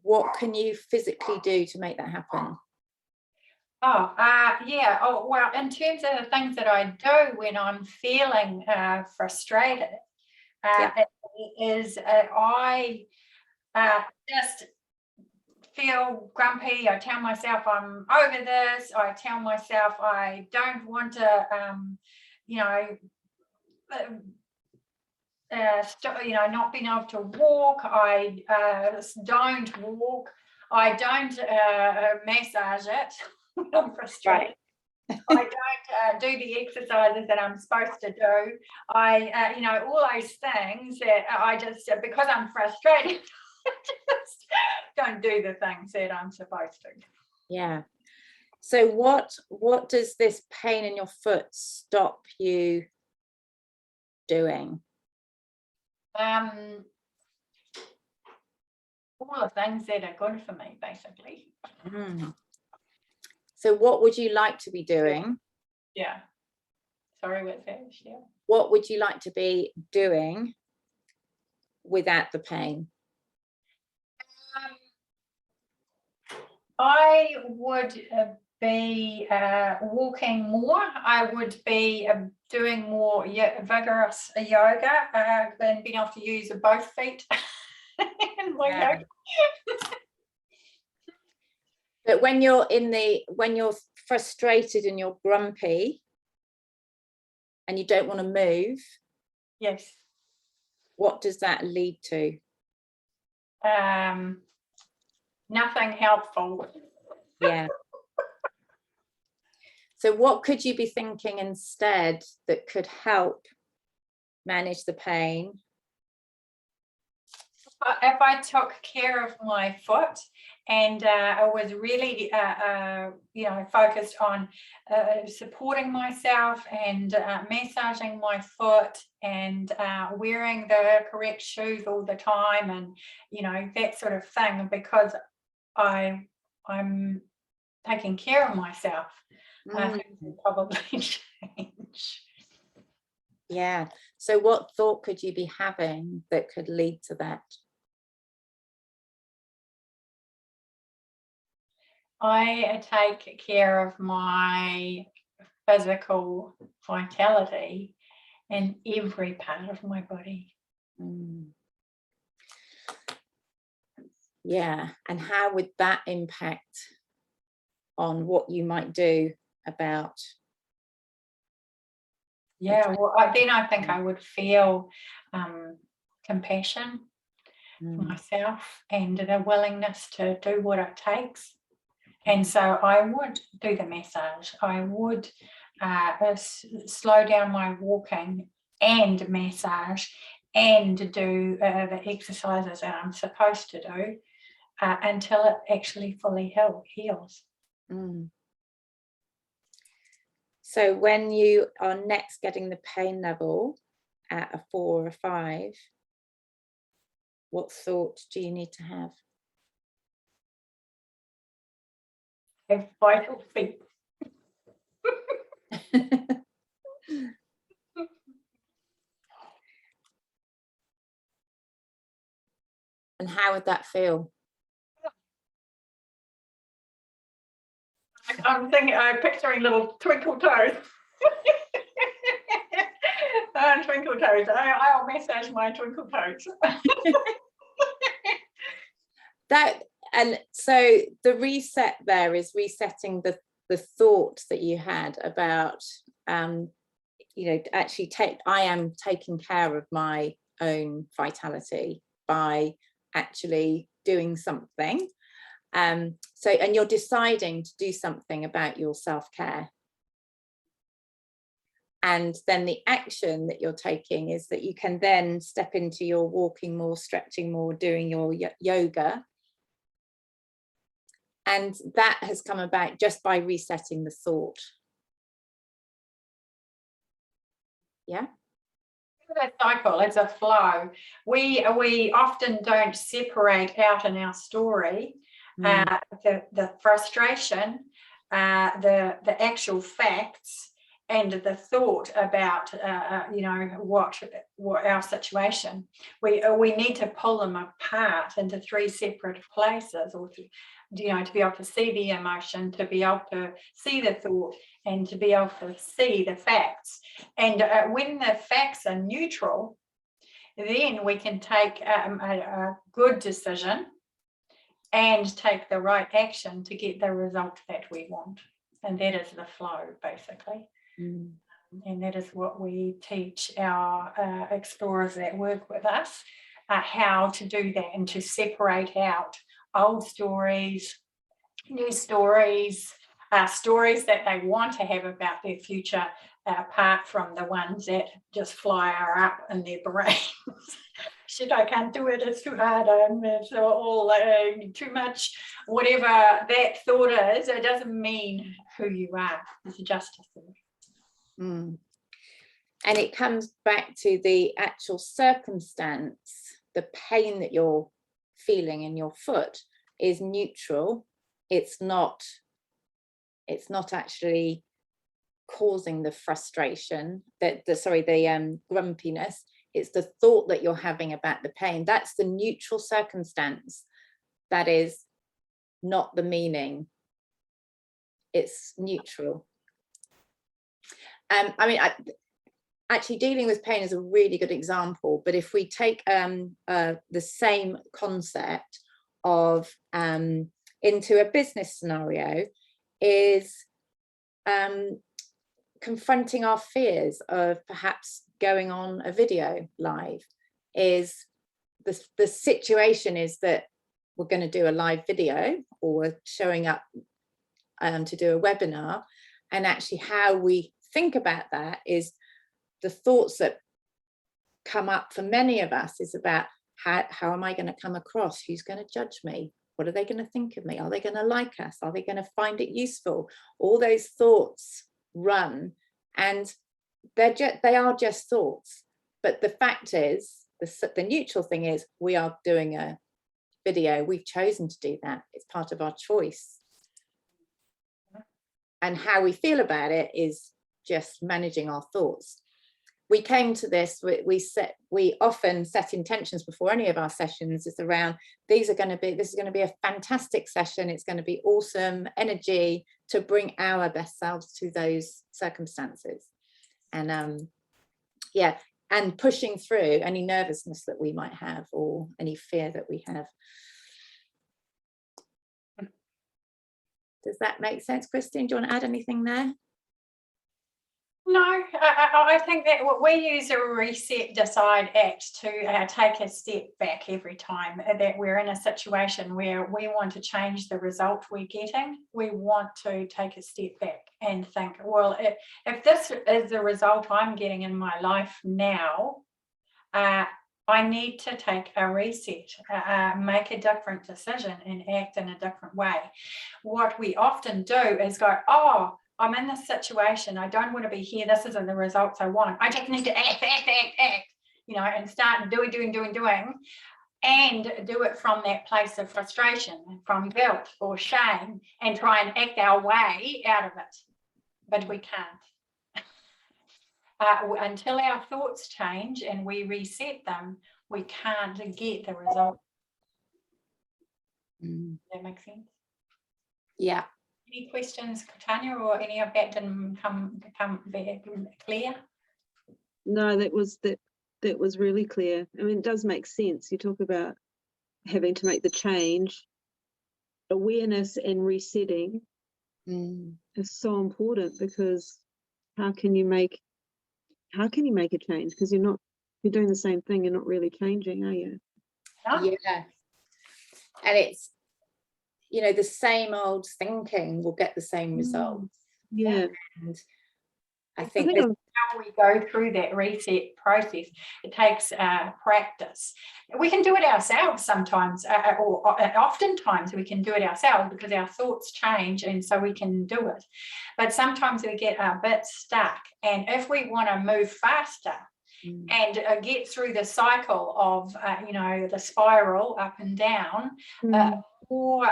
what can you physically do to make that happen? Yeah. Oh, well, in terms of the things that I do when I'm feeling frustrated, it is I just feel grumpy. I tell myself I'm over this. I tell myself I don't want to, not being able to walk. I don't walk. I don't massage it when I'm frustrated. Right. I don't do the exercises that I'm supposed to do. All those things that I just, because I'm frustrated, I just don't do the things that I'm supposed to. Yeah. So what does this pain in your foot stop you doing? All the things that are good for me, basically. So what would you like to be doing? Yeah. Sorry, what's that? Yeah. What would you like to be doing without the pain? I would be walking more. I would be doing more vigorous yoga and being able to use both feet in my yoga. But when you're frustrated and you're grumpy and you don't want to move, yes, what does that lead to? Nothing helpful. Yeah. So what could you be thinking instead that could help manage the pain? If I took care of my foot and I was really, focused on supporting myself and massaging my foot and wearing the correct shoes all the time and, that sort of thing, because I'm taking care of myself, I think will probably change. Yeah. So what thought could you be having that could lead to that? I take care of my physical vitality in every part of my body. Yeah. And how would that impact on what you might do about? Yeah, well, then I think I would feel compassion for myself and the willingness to do what it takes. And so I would do the massage. I would slow down my walking and massage and do the exercises that I'm supposed to do until it actually fully heals. So when you are next getting the pain level at a 4 or 5, what thought do you need to have? Have vital feet. And how would that feel? I'm thinking, I'm picturing little twinkle toes. Twinkle toes. I'll massage my twinkle toes. And so the reset there is resetting the thought that you had about, actually I am taking care of my own vitality by actually doing something. And you're deciding to do something about your self-care. And then the action that you're taking is that you can then step into your walking more, stretching more, doing your yoga. And that has come about just by resetting the thought. Yeah. A cycle, it's a flow. We often don't separate out in our story the frustration, the actual facts, and the thought about what our situation. We need to pull them apart into three separate places, or to be able to see the emotion, to be able to see the thought, and to be able to see the facts. And when the facts are neutral, then we can take a good decision and take the right action to get the result that we want. And that is the flow, basically. And that is what we teach our explorers that work with us, how to do that, and to separate out old stories, new stories, stories that they want to have about their future, apart from the ones that just fire up in their brains. Shit, I can't do it, it's too hard, it's all too much, whatever that thought is. It doesn't mean who you are. It's just a thought. And it comes back to the actual circumstance. The pain that you're feeling in your foot is neutral. It's not actually causing the frustration, the grumpiness. It's the thought that you're having about the pain. That's the neutral circumstance. That is not the meaning. It's neutral. Actually, dealing with pain is a really good example. But if we take the same concept of into a business scenario, is confronting our fears of perhaps going on a video live. Is the situation is that we're going to do a live video, or we're showing up to do a webinar, and actually how we think about that is the thoughts that come up for many of us is about how am I going to come across? Who's going to judge me? What are they going to think of me? Are they going to like us? Are they going to find it useful? All those thoughts run, and they are just thoughts. But the fact is, the neutral thing is, we are doing a video. We've chosen to do that. It's part of our choice. And how we feel about it is just managing our thoughts. We came to this, we often set intentions before any of our sessions. It's around, this is going to be a fantastic session. It's going to be awesome energy to bring our best selves to those circumstances. And and pushing through any nervousness that we might have, or any fear that we have. Does that make sense, Christine? Do you want to add anything there? No, I think that we use a reset, decide, act to take a step back every time that we're in a situation where we want to change the result we're getting. We want to take a step back and think, well, if this is the result I'm getting in my life now, I need to take a reset, make a different decision, and act in a different way. What we often do is go, oh, I'm in this situation. I don't want to be here. This isn't the results I want. I just need to act, and start doing, and do it from that place of frustration, from guilt or shame, and try and act our way out of it. But we can't. Until our thoughts change and we reset them, we can't get the result. Does that make sense? Yeah. Any questions, Tanya, or any of that didn't become very clear? No, that was really clear. I mean, it does make sense. You talk about having to make the change. Awareness and resetting is so important, because how can you make a change? Because you're doing the same thing, you're not really changing, are you? No? Yeah. And it's, you know, the same old thinking will get the same results. Yeah. And I I think think this, I'm- How we go through that reset process, it takes practice. We can do it ourselves sometimes, or oftentimes we can do it ourselves because our thoughts change, and so we can do it. But sometimes we get a bit stuck, and if we want to move faster and get through the cycle of, you know, the spiral up and down, more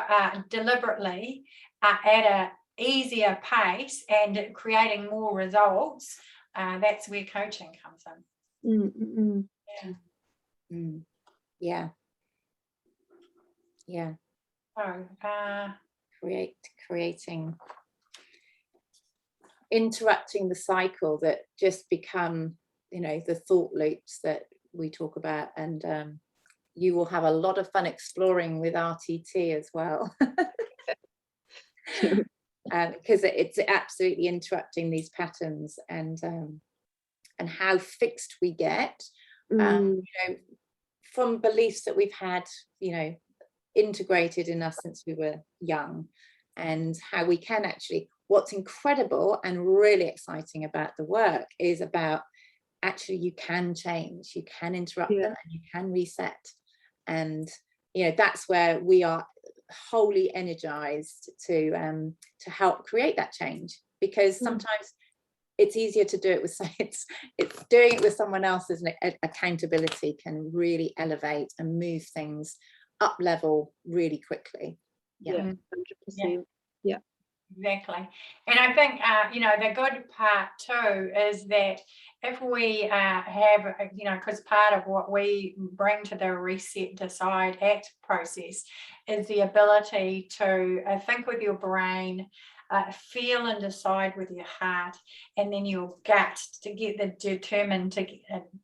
deliberately at a easier pace and creating more results, that's where coaching comes in. Yeah. Yeah. So Creating, interrupting the cycle that just become, you know, the thought loops that we talk about. And you will have a lot of fun exploring with RTT as well. Because it's absolutely interrupting these patterns, and how fixed we get, you know, from beliefs that we've had, you know, integrated in us since we were young, and how we can actually, what's incredible and really exciting about the work is about actually you can change, you can interrupt them, and you can reset. And, you know, that's where we are wholly energized to help create that change, because sometimes it's easier to do it with it's doing it with someone else's accountability can really elevate and move things up level really quickly. 100%. Yeah. Exactly. And I think, you know, the good part too is that if we have, you know, because part of what we bring to the Reset, Decide, Act process is the ability to think with your brain, feel and decide with your heart, and then your gut to get the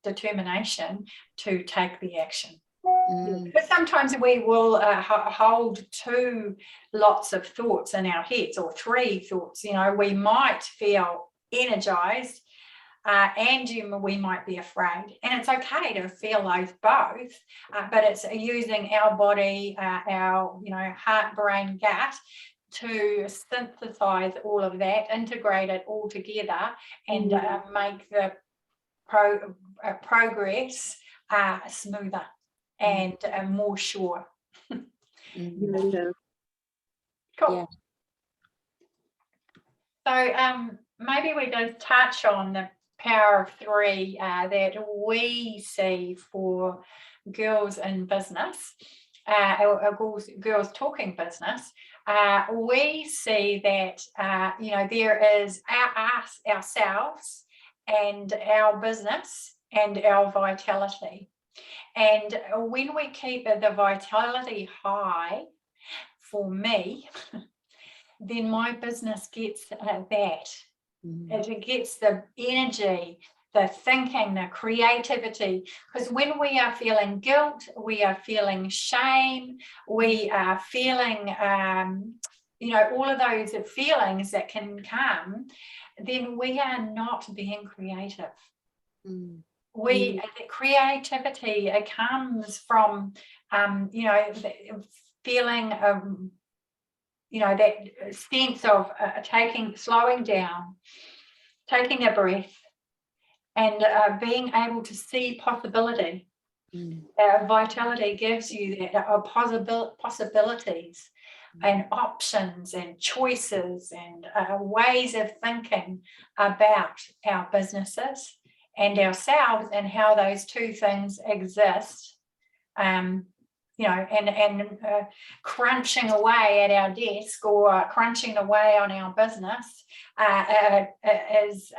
determination to take the action. But sometimes we will hold 2 lots of thoughts in our heads, or 3 thoughts. You know, we might feel energized and we might be afraid, and it's okay to feel those both, but it's using our body, our, you know, heart, brain, gut to synthesize all of that, integrate it all together, and make the progress smoother and more sure. Yeah. Cool. Yeah. So maybe we just touch on the power of 3 that we see for girls in business, or girls talking business. We see that, you know, there is ourselves and our business and our vitality. And when we keep the vitality high, for me, then my business gets that. It gets the energy, the thinking, the creativity. Because when we are feeling guilt, we are feeling shame, we are feeling, you know, all of those feelings that can come, then we are not being creative. The creativity, it comes from, you know, feeling, you know, that sense of slowing down, taking a breath, and being able to see possibility. Vitality gives you that possibilities and options and choices and ways of thinking about our businesses and ourselves, and how those 2 things exist. You know, and crunching away at our desk, or crunching away on our business is,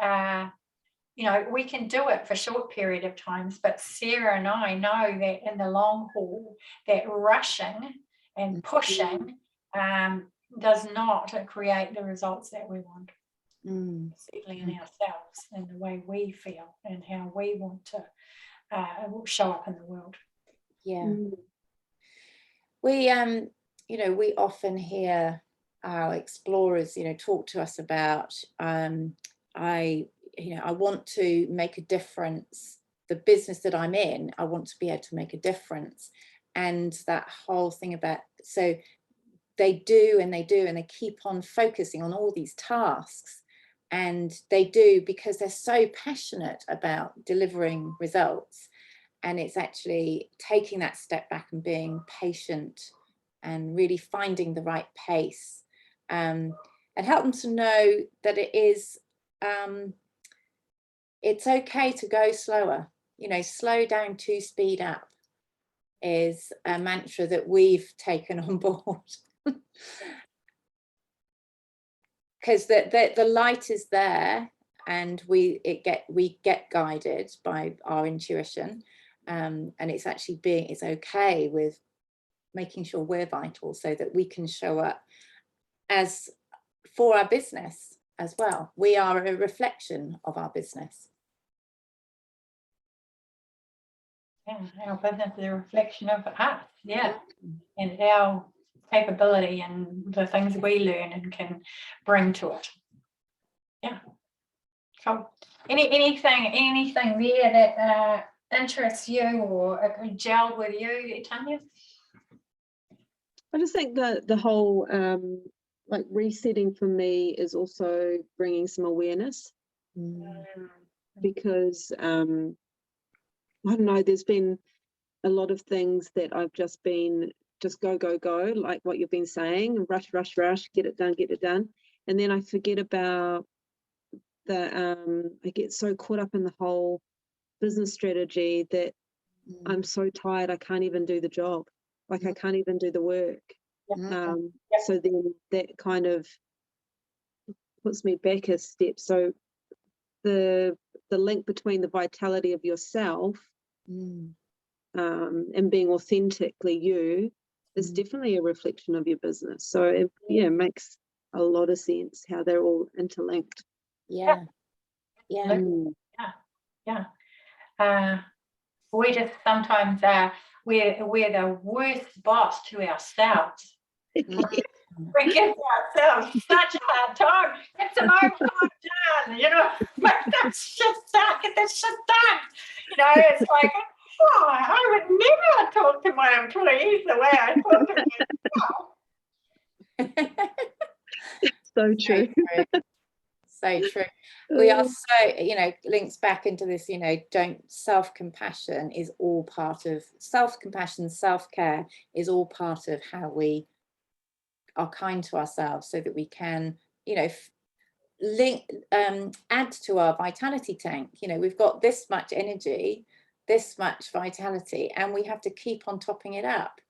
you know, we can do it for a short period of times, but Sarah and I know that in the long haul, that rushing and pushing does not create the results that we want, Mm. certainly in ourselves and the way we feel and how we want to show up in the world. Yeah. Mm. We we often hear our explorers, talk to us about I want to make a difference. The business that I'm in, I want to be able to make a difference. And that whole thing about, so they do and they keep on focusing on all these tasks, and they do because they're so passionate about delivering results. And it's actually taking that step back and being patient and really finding the right pace, and help them to know that it's okay to go slower. Slow down to speed up is a mantra that we've taken on board. Because the light is there, and we get guided by our intuition, and it's okay with making sure we're vital so that we can show up as for our business as well. We are a reflection of our business. Yeah, our business is a reflection of us, and our capability and the things we learn and can bring to it. Yeah. So anything there that interests you or gel with you, Tanya? I just think that the whole like resetting for me is also bringing some awareness, because I don't know, there's been a lot of things that I've just go, like what you've been saying, rush, get it done. And then I forget about I get so caught up in the whole business strategy that I'm so tired I can't even do the job. Like I can't even do the work. So then that kind of puts me back a step. So the link between the vitality of yourself and being authentically you is definitely a reflection of your business. So it makes a lot of sense how they're all interlinked. Yeah. We just sometimes we're the worst boss to ourselves. We give ourselves such a hard time. It's about time done, make that shit done, get that shit done. It's like, I would never talk to my employees the way I talk to myself. So true. So true. We are so, links back into this, self-compassion is all part of self-compassion, self-care is all part of how we are kind to ourselves, so that we can, add to our vitality tank. We've got this much energy, this much vitality, and we have to keep on topping it up.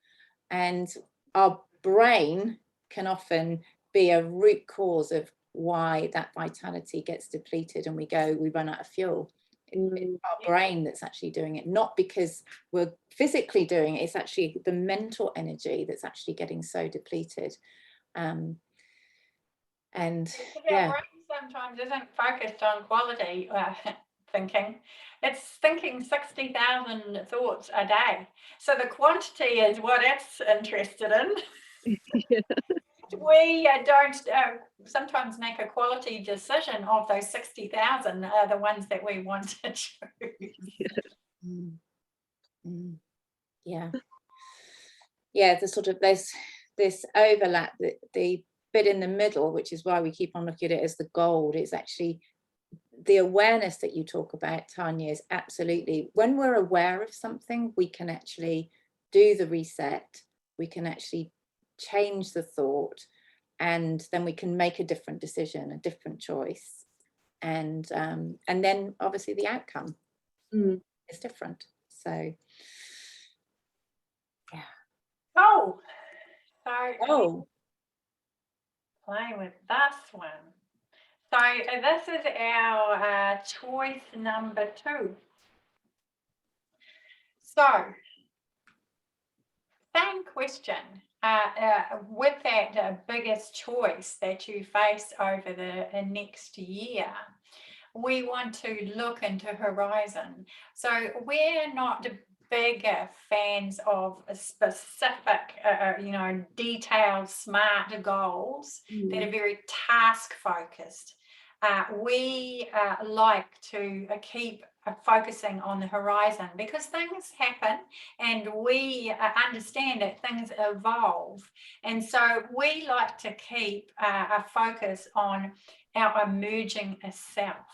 And our brain can often be a root cause of why that vitality gets depleted and we run out of fuel. It's our brain that's actually doing it, not because we're physically doing it. It's actually the mental energy that's actually getting so depleted. And our brain sometimes isn't focused on quality thinking. It's thinking 60,000 thoughts a day. So the quantity is what it's interested in. We don't sometimes make a quality decision of those 60,000 are the ones that we want to choose. The sort of this overlap, the bit in the middle, which is why we keep on looking at it as the gold. It's actually the awareness that you talk about, Tanya, is absolutely, when we're aware of something, we can actually do the reset, we can actually change the thought, and then we can make a different decision, a different choice, and then obviously the outcome is different. So play with this one. So this is our choice number 2. So same question. with that biggest choice that you face over the next year, we want to look into horizon. So we're not bigger fans of a specific, detailed, smart goals that are very task focused. We like to keep focusing on the horizon because things happen and we understand that things evolve. And so we like to keep a focus on our emerging self.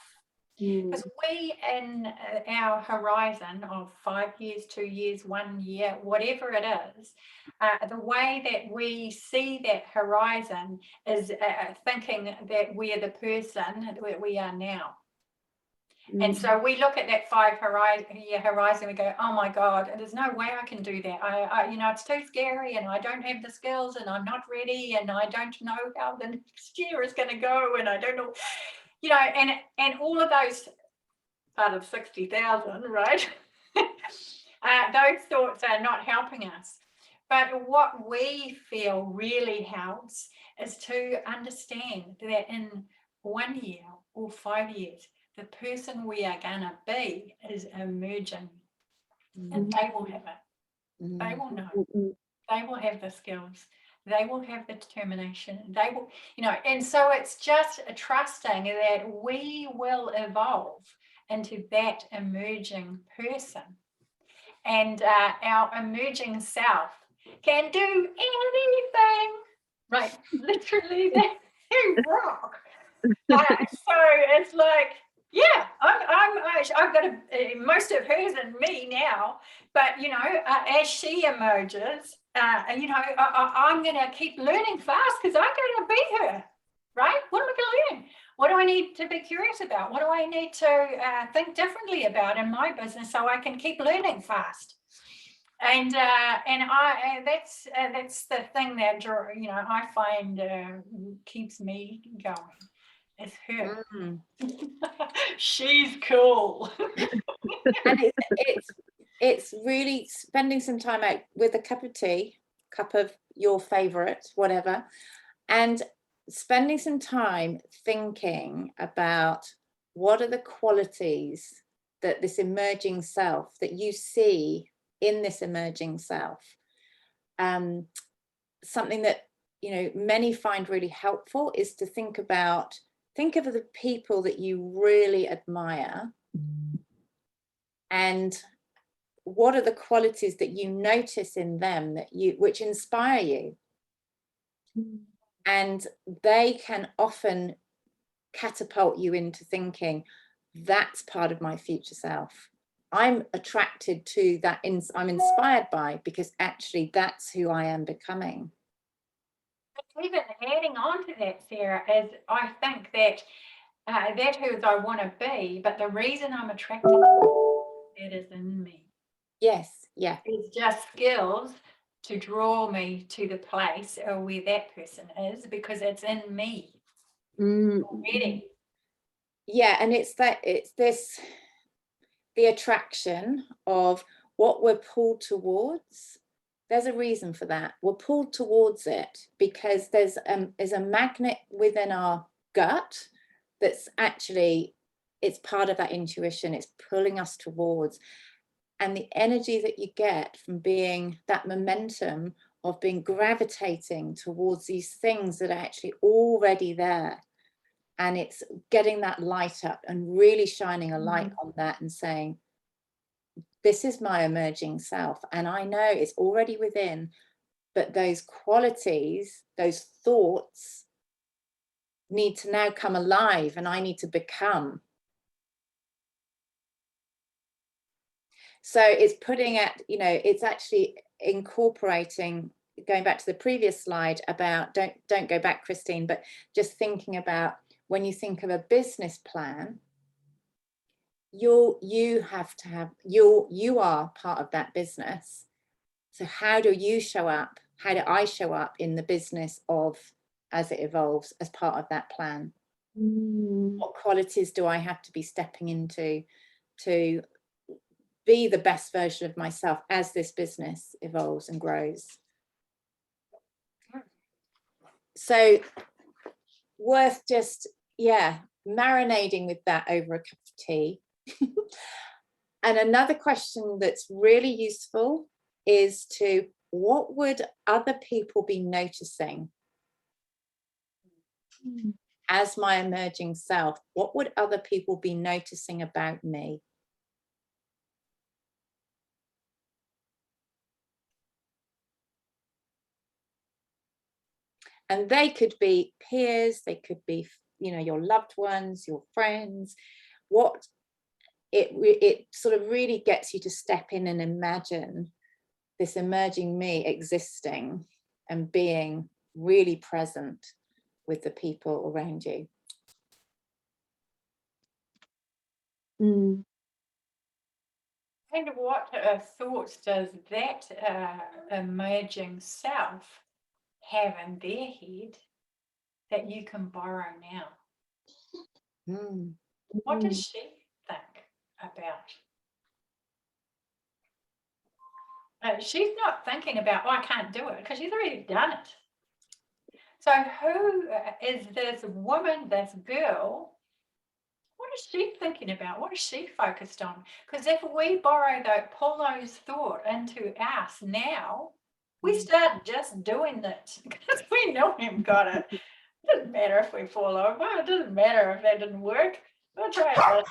Because we, in our horizon of 5 years, 2 years, 1 year, whatever it is, the way that we see that horizon is thinking that we are the person that we are now. And so we look at that 5-year horizon, we go, oh my God, there's no way I can do that. It's too scary and I don't have the skills and I'm not ready and I don't know how the next year is going to go and I don't know. And all of those out of 60,000, right? Those thoughts are not helping us. But what we feel really helps is to understand that in 1 year or 5 years, the person we are going to be is emerging. And they will have it. They will know. They will have the skills. They will have the determination. They will, and so it's just trusting that we will evolve into that emerging person. And our emerging self can do anything, right? Literally, they rock. So it's like, yeah, I've got most of hers in me now, but as she emerges, I'm going to keep learning fast because I'm going to be her, right? What am I going to learn? What do I need to be curious about? What do I need to think differently about in my business so I can keep learning fast? And that's the thing that I find keeps me going. It's her. She's cool. And it's really spending some time out with a cup of tea, cup of your favorite, whatever, and spending some time thinking about what are the qualities that this emerging self that you see in this emerging self. Something that many find really helpful is to think of the people that you really admire and what are the qualities that you notice in them which inspire you. And they can often catapult you into thinking, that's part of my future self. I'm attracted to that, I'm inspired by, because actually that's who I am becoming. Even adding on to that, Sarah, is I think that that's who I want to be, but the reason I'm attracted to it is in me. Yes, yeah. It's just skills to draw me to the place where that person is because it's in me already. Yeah, and it's the attraction of what we're pulled towards. There's a reason for that. We're pulled towards it because there's a magnet within our gut that's actually, it's part of that intuition. It's pulling us towards. And the energy that you get from being that momentum of being gravitating towards these things that are actually already there. And it's getting that light up and really shining a light on that and saying, this is my emerging self. And I know it's already within, but those qualities, those thoughts need to now come alive and I need to become. So it's putting at, it's actually incorporating, going back to the previous slide about, don't go back, Christine, but just thinking about when you think of a business plan, you are part of that business. So how do you show up? How do I show up in the business as it evolves as part of that plan? What qualities do I have to be stepping into to be the best version of myself as this business evolves and grows? so worth just, yeah, marinating with that over a cup of tea. And another question that's really useful is to, what would other people be noticing as my emerging self? What would other people be noticing about me? And they could be peers, they could be, you know, your loved ones, your friends. What it sort of really gets you to step in and imagine this emerging me existing and being really present with the people around you. Mm. And what thoughts does that emerging self have in their head that you can borrow now? Mm. What does she think about? She's not thinking about, oh, I can't do it, because she's already done it. So who is this woman, this girl? What is she thinking about? What is she focused on? Because if we borrow that, pull those thoughts into us now, we start just doing it because we know we've got it. It doesn't matter if we fall over. It doesn't matter if that didn't work. We'll try it.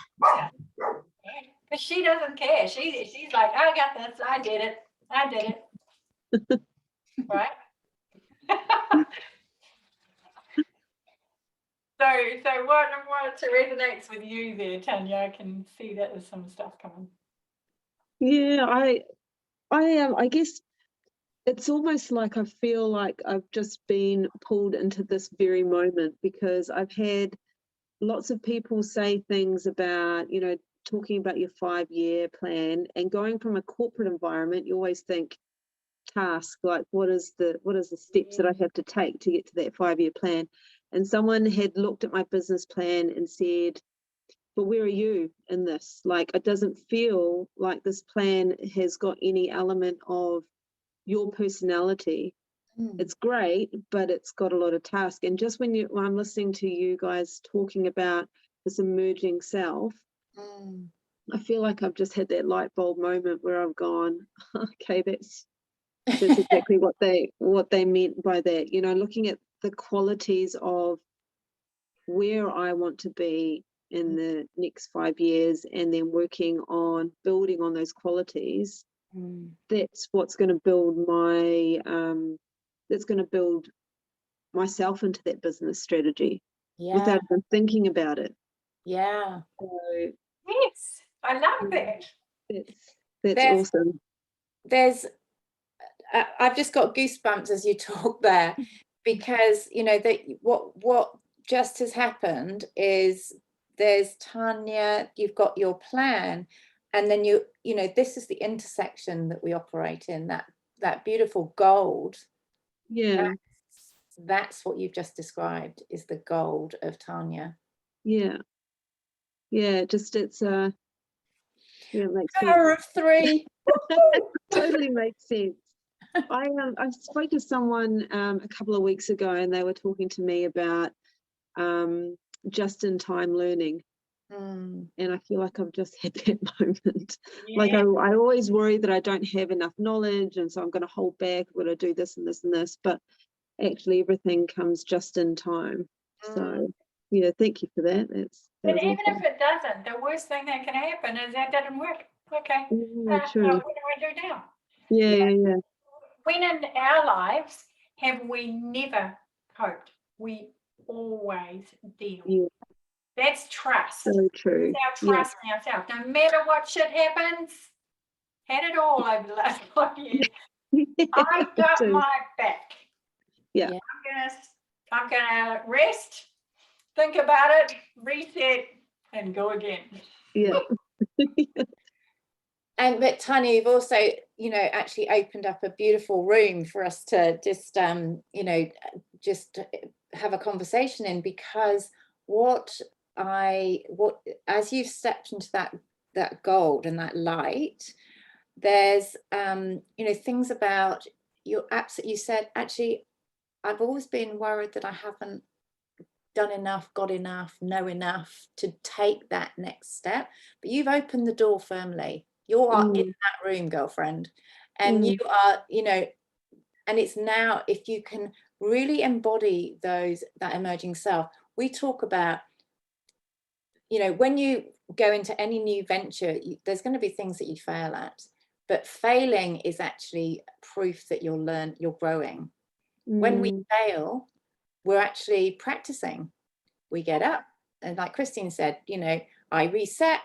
But she doesn't care. She's like, I got this. I did it. I did it. Right? So what resonates with you there, Tanya? I can see that there's some stuff coming. Yeah, I guess it's almost like I feel like I've just been pulled into this very moment, because I've had lots of people say things about, you know, talking about your 5-year plan, and going from a corporate environment, you always think task, like what is the steps that I have to take to get to that 5-year plan. And someone had looked at my business plan and said, but where are you in this? Like, it doesn't feel like this plan has got any element of your personality. It's great, but it's got a lot of task. And just when I'm listening to you guys talking about this emerging self, I feel like I've just had that light bulb moment where I've gone, okay, that's exactly what they meant by that. You know, looking at the qualities of where I want to be in the next 5 years, and then working on building on those qualities. That's what's going to build myself into that business strategy, without even thinking about it. Yeah. So yes, I love that. That's awesome. There's I've just got goosebumps as you talk there, because you know that what just has happened is there's Tanya, you've got your plan, and then you know this is the intersection that we operate in, that beautiful gold. Yeah. That's what you've just described, is the gold of Tanya. Yeah. Just it makes Power sense. of 3. Totally makes sense. I spoke to someone a couple of weeks ago, and they were talking to me about just-in-time learning. And I feel like I've just had that moment. Yeah. Like I always worry that I don't have enough knowledge, and so I'm going to hold back, I'm going to do this and this and this, but actually everything comes just in time. So yeah, thank you for that. But even awesome. if it doesn't, the worst thing that can happen is that doesn't work. Okay, True. what do I do now? Yeah. When in our lives have we never coped? We always deal. Yeah. That's trust. So true. It's our trust in ourselves. No matter what shit happens, had it all over the last 5 years. I've got my back. Yeah. I'm gonna rest, think about it, reset, and go again. Yeah. But Tanya, you've also, you know, actually opened up a beautiful room for us to just, you know, just have a conversation in, because as you've stepped into that gold and that light, there's, you know, things about you said, actually, I've always been worried that I haven't done enough, got enough, know enough to take that next step. But you've opened the door firmly. You are in that room, girlfriend, and you are, you know, and it's now, if you can really embody that emerging self. We talk about, you know, when you go into any new venture, there's going to be things that you fail at, but failing is actually proof that you're growing. When we fail, we're actually practicing. We get up, and like Christine said, you know, I reset,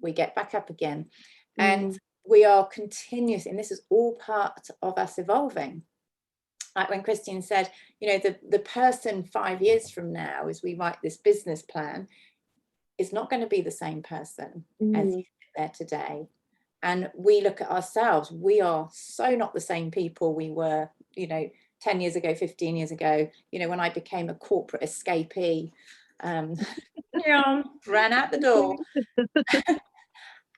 we get back up again, and we are continuous, and this is all part of us evolving. Like when Christine said, you know, the person 5 years from now, as we write this business plan, is not going to be the same person as you there today. And we look at ourselves, we are so not the same people we were, you know, 10 years ago, 15 years ago, you know, when I became a corporate escapee, ran out the door.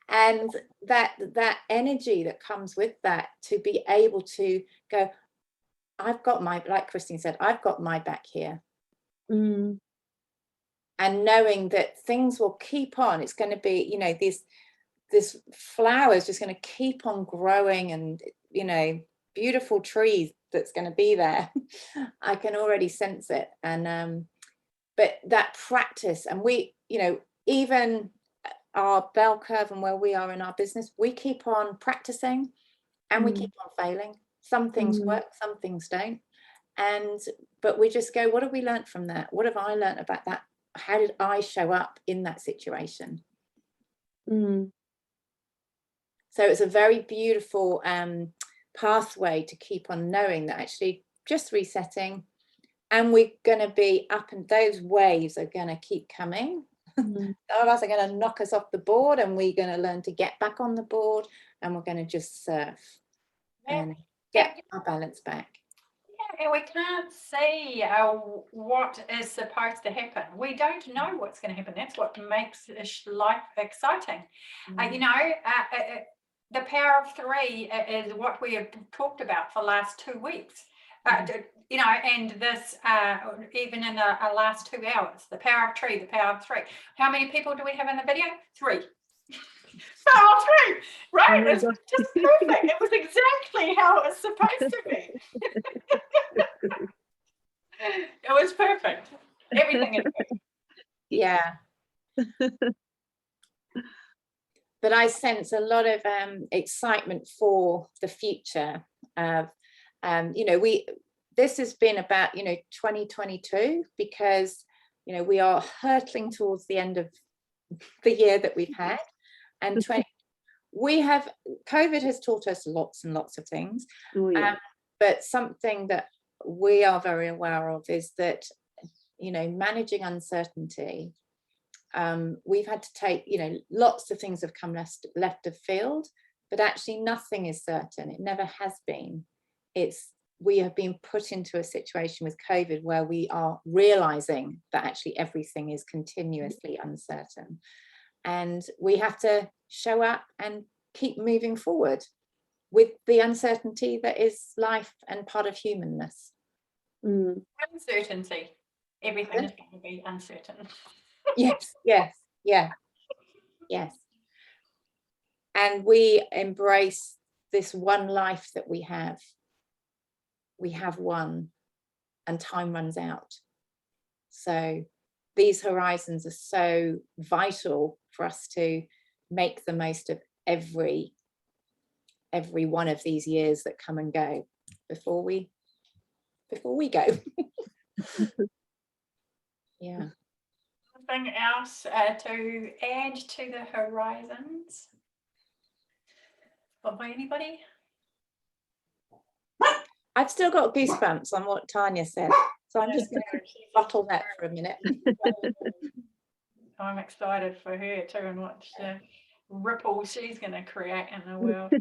And that energy that comes with that, to be able to go, I've got my, like Christine said, I've got my back here. And knowing that things will keep on, it's going to be, you know, this flower is just going to keep on growing, and, you know, beautiful trees that's going to be there. I can already sense it. And but that practice, and we, you know, even our bell curve and where we are in our business, we keep on practicing, and we keep on failing. Some things work, some things don't. But we just go, what have we learned from that? What have I learned about that? How did I show up in that situation? So it's a very beautiful pathway to keep on knowing that actually just resetting, and we're going to be up, and those waves are going to keep coming. Some of us are going to knock us off the board, and we're going to learn to get back on the board, and we're going to just surf and get our balance back. Yeah, and we can't see what is supposed to happen. We don't know what's going to happen. That's what makes life exciting. You know, the power of three is what we have talked about for the last 2 weeks. You know, and this, even in the last 2 hours, the power of three, the power of three. How many people do we have in the video? 3. Power of 3, right? It's just perfect. It was exactly how it was supposed to be. It was perfect. Everything is perfect. Yeah. But I sense a lot of excitement for the future. You know, this has been about, you know, 2022, because, you know, we are hurtling towards the end of the year that we've had, and COVID has taught us lots and lots of things. But something that we are very aware of is that, you know, managing uncertainty, we've had to take, you know, lots of things have come left of field, but actually nothing is certain. It never has been. We have been put into a situation with COVID where we are realizing that actually everything is continuously uncertain, and we have to show up and keep moving forward with the uncertainty that is life and part of humanness. Uncertainty. Everything is going to be uncertain. Yes. And we embrace this one life that we have. We have one, and time runs out. So these horizons are so vital for us to make the most of every one of these years that come and go before we go. Yeah. Anything else to add to the horizons? By anybody? I've still got goosebumps on what Tanya said, so I'm just going to bottle that for a minute. I'm excited for her too, and what ripple she's going to create in the world.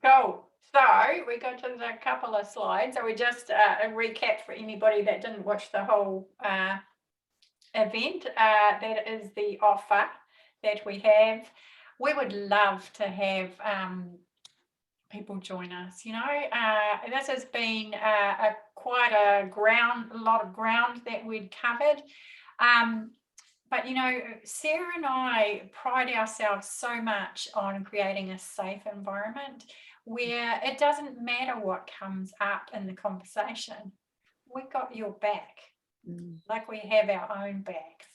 Cool. So we go to the couple of slides. So we just a recap for anybody that didn't watch the whole event. That is the offer that we have. We would love to have people join us. This has been quite a lot of ground that we'd covered. But Sarah and I pride ourselves so much on creating a safe environment where it doesn't matter what comes up in the conversation. We got your back, like we have our own backs.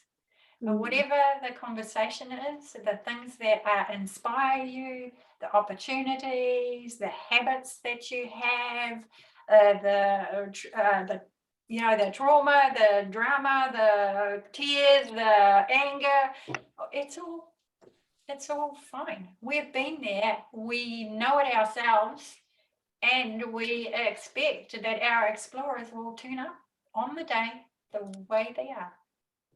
But whatever the conversation is, the things that inspire you, the opportunities, the habits that you have, the trauma, the drama, the tears, the anger, it's all fine. We've been there, we know it ourselves, and we expect that our explorers will turn up on the day the way they are.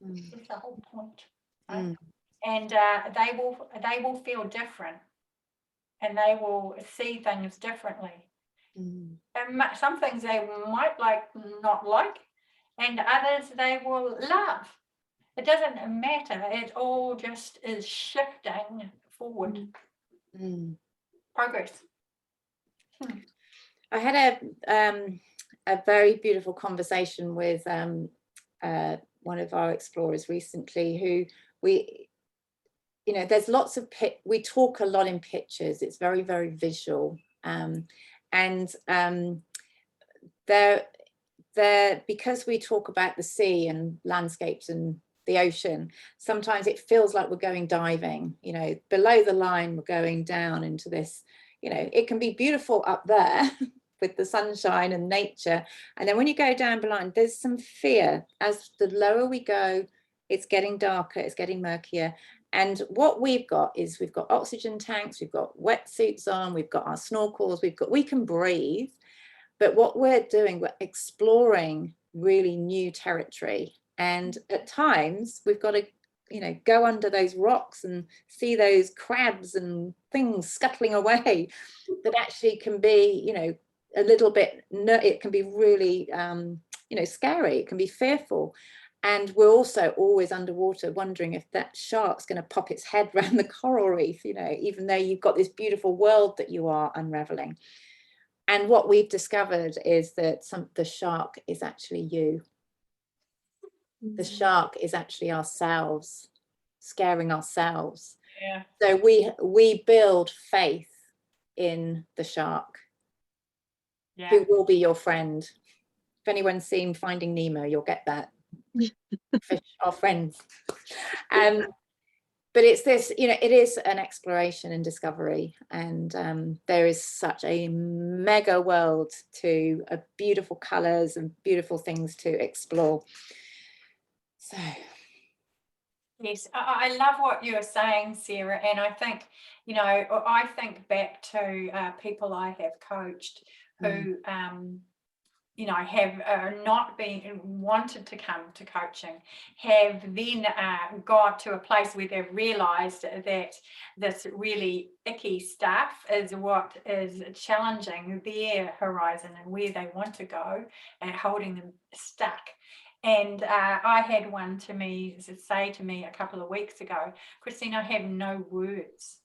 That's the whole point. Right? And they will feel different, and they will see things differently. And some things they might not like, and others they will love. It doesn't matter. It all just is shifting forward. Progress. I had a very beautiful conversation with one of our explorers recently, who there's lots of we talk a lot in pictures. It's very, very visual, and because we talk about the sea and landscapes and the ocean, sometimes it feels like we're going diving. Below the line, we're going down into this. It can be beautiful up there with the sunshine and nature, and then when you go down below, there's some fear. As the lower we go, it's getting darker, it's getting murkier. And what we've got oxygen tanks, we've got wetsuits on, we've got our snorkels, we can breathe. But what we're doing, we're exploring really new territory, and at times we've got to go under those rocks and see those crabs and things scuttling away that actually can be a little bit, it can be really scary, it can be fearful. And we're also always underwater wondering if that shark's going to pop its head around the coral reef, even though you've got this beautiful world that you are unraveling. And what we've discovered is that the shark is actually you. The shark is actually ourselves, scaring ourselves. Yeah. So we build faith in the shark, who will be your friend. If anyone's seen Finding Nemo, you'll get that. Fish are friends. But it's this, it is an exploration and discovery, and there is such a mega world to beautiful colours and beautiful things to explore. So yes, I love what you're saying, Sarah, and I think I think back to people I have coached who have not been wanted to come to coaching, have then got to a place where they've realised that this really icky stuff is what is challenging their horizon and where they want to go, and holding them stuck. And I had one say to me a couple of weeks ago, Christine, I have no words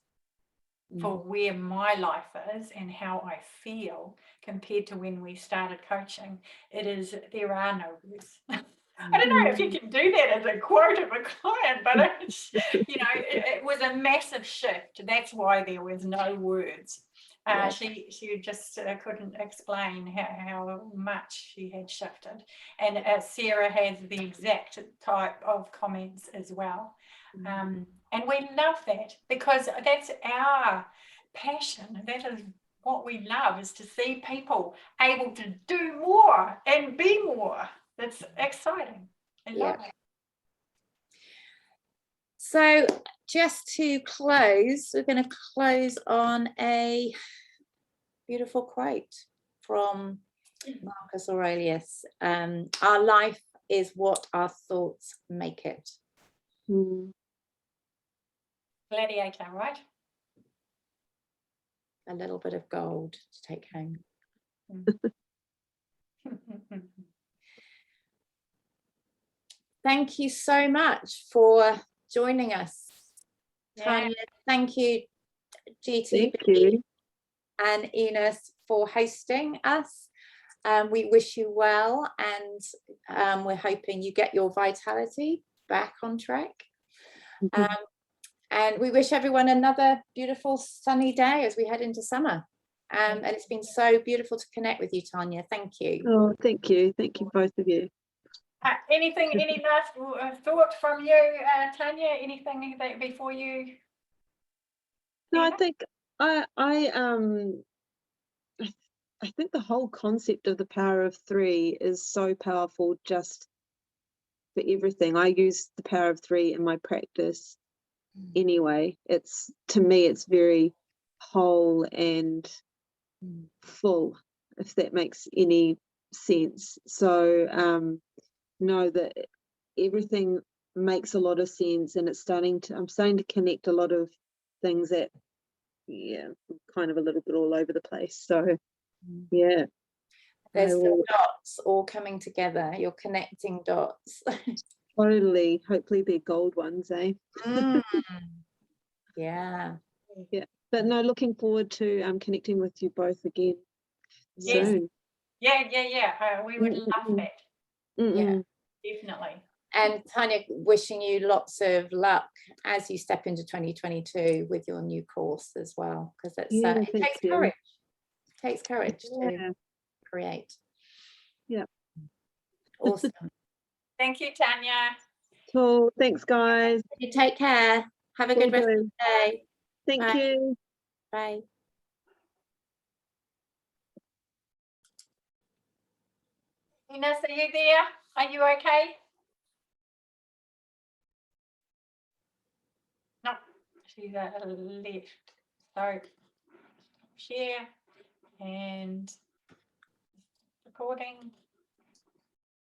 for where my life is and how I feel compared to when we started coaching. There are no words. I don't know if you can do that as a quote of a client, but it was a massive shift. That's why there was no words. She just couldn't explain how much she had shifted. And Sarah has the exact type of comments as well. And we love that, because that's our passion. That is what we love, is to see people able to do more and be more. That's exciting. I love it. So just to close, we're going to close on a beautiful quote from Marcus Aurelius. Our life is what our thoughts make it. Gladiator, right? A little bit of gold to take home. Thank you so much for joining us, Tanya. Thank you, GTB. Thank you. and Enos for hosting us. We wish you well, and we're hoping you get your vitality back on track. And we wish everyone another beautiful sunny day as we head into summer. And it's been so beautiful to connect with you, Tanya. Thank you. Oh, thank you. Thank you, both of you. Any last thought from you, Tanya? Anything that before you? No, I Yeah. think I think the whole concept of the power of three is so powerful just for everything. I use the power of three in my practice anyway. To me, it's very whole and full, if that makes any sense. So know that everything makes a lot of sense, and I'm starting to connect a lot of things that, yeah, I'm kind of a little bit all over the place. So yeah, There's I the will dots all coming together. You're connecting dots. totally, hopefully they're gold ones, eh? Yeah. Yeah, but no, looking forward to connecting with you both again Yes. soon. Yeah. We would love that. Yeah. Definitely. And Tanya, wishing you lots of luck as you step into 2022 with your new course as well, because it thank takes you. courage. It takes courage to Yeah. create. Yeah. Awesome. Thank you, Tanya. Cool. Thanks, guys. You take care. Have a Will good rest of do. the day. Thank Bye. you. Bye. Ines, are you there? Are you okay? No, she's left. So share and recording.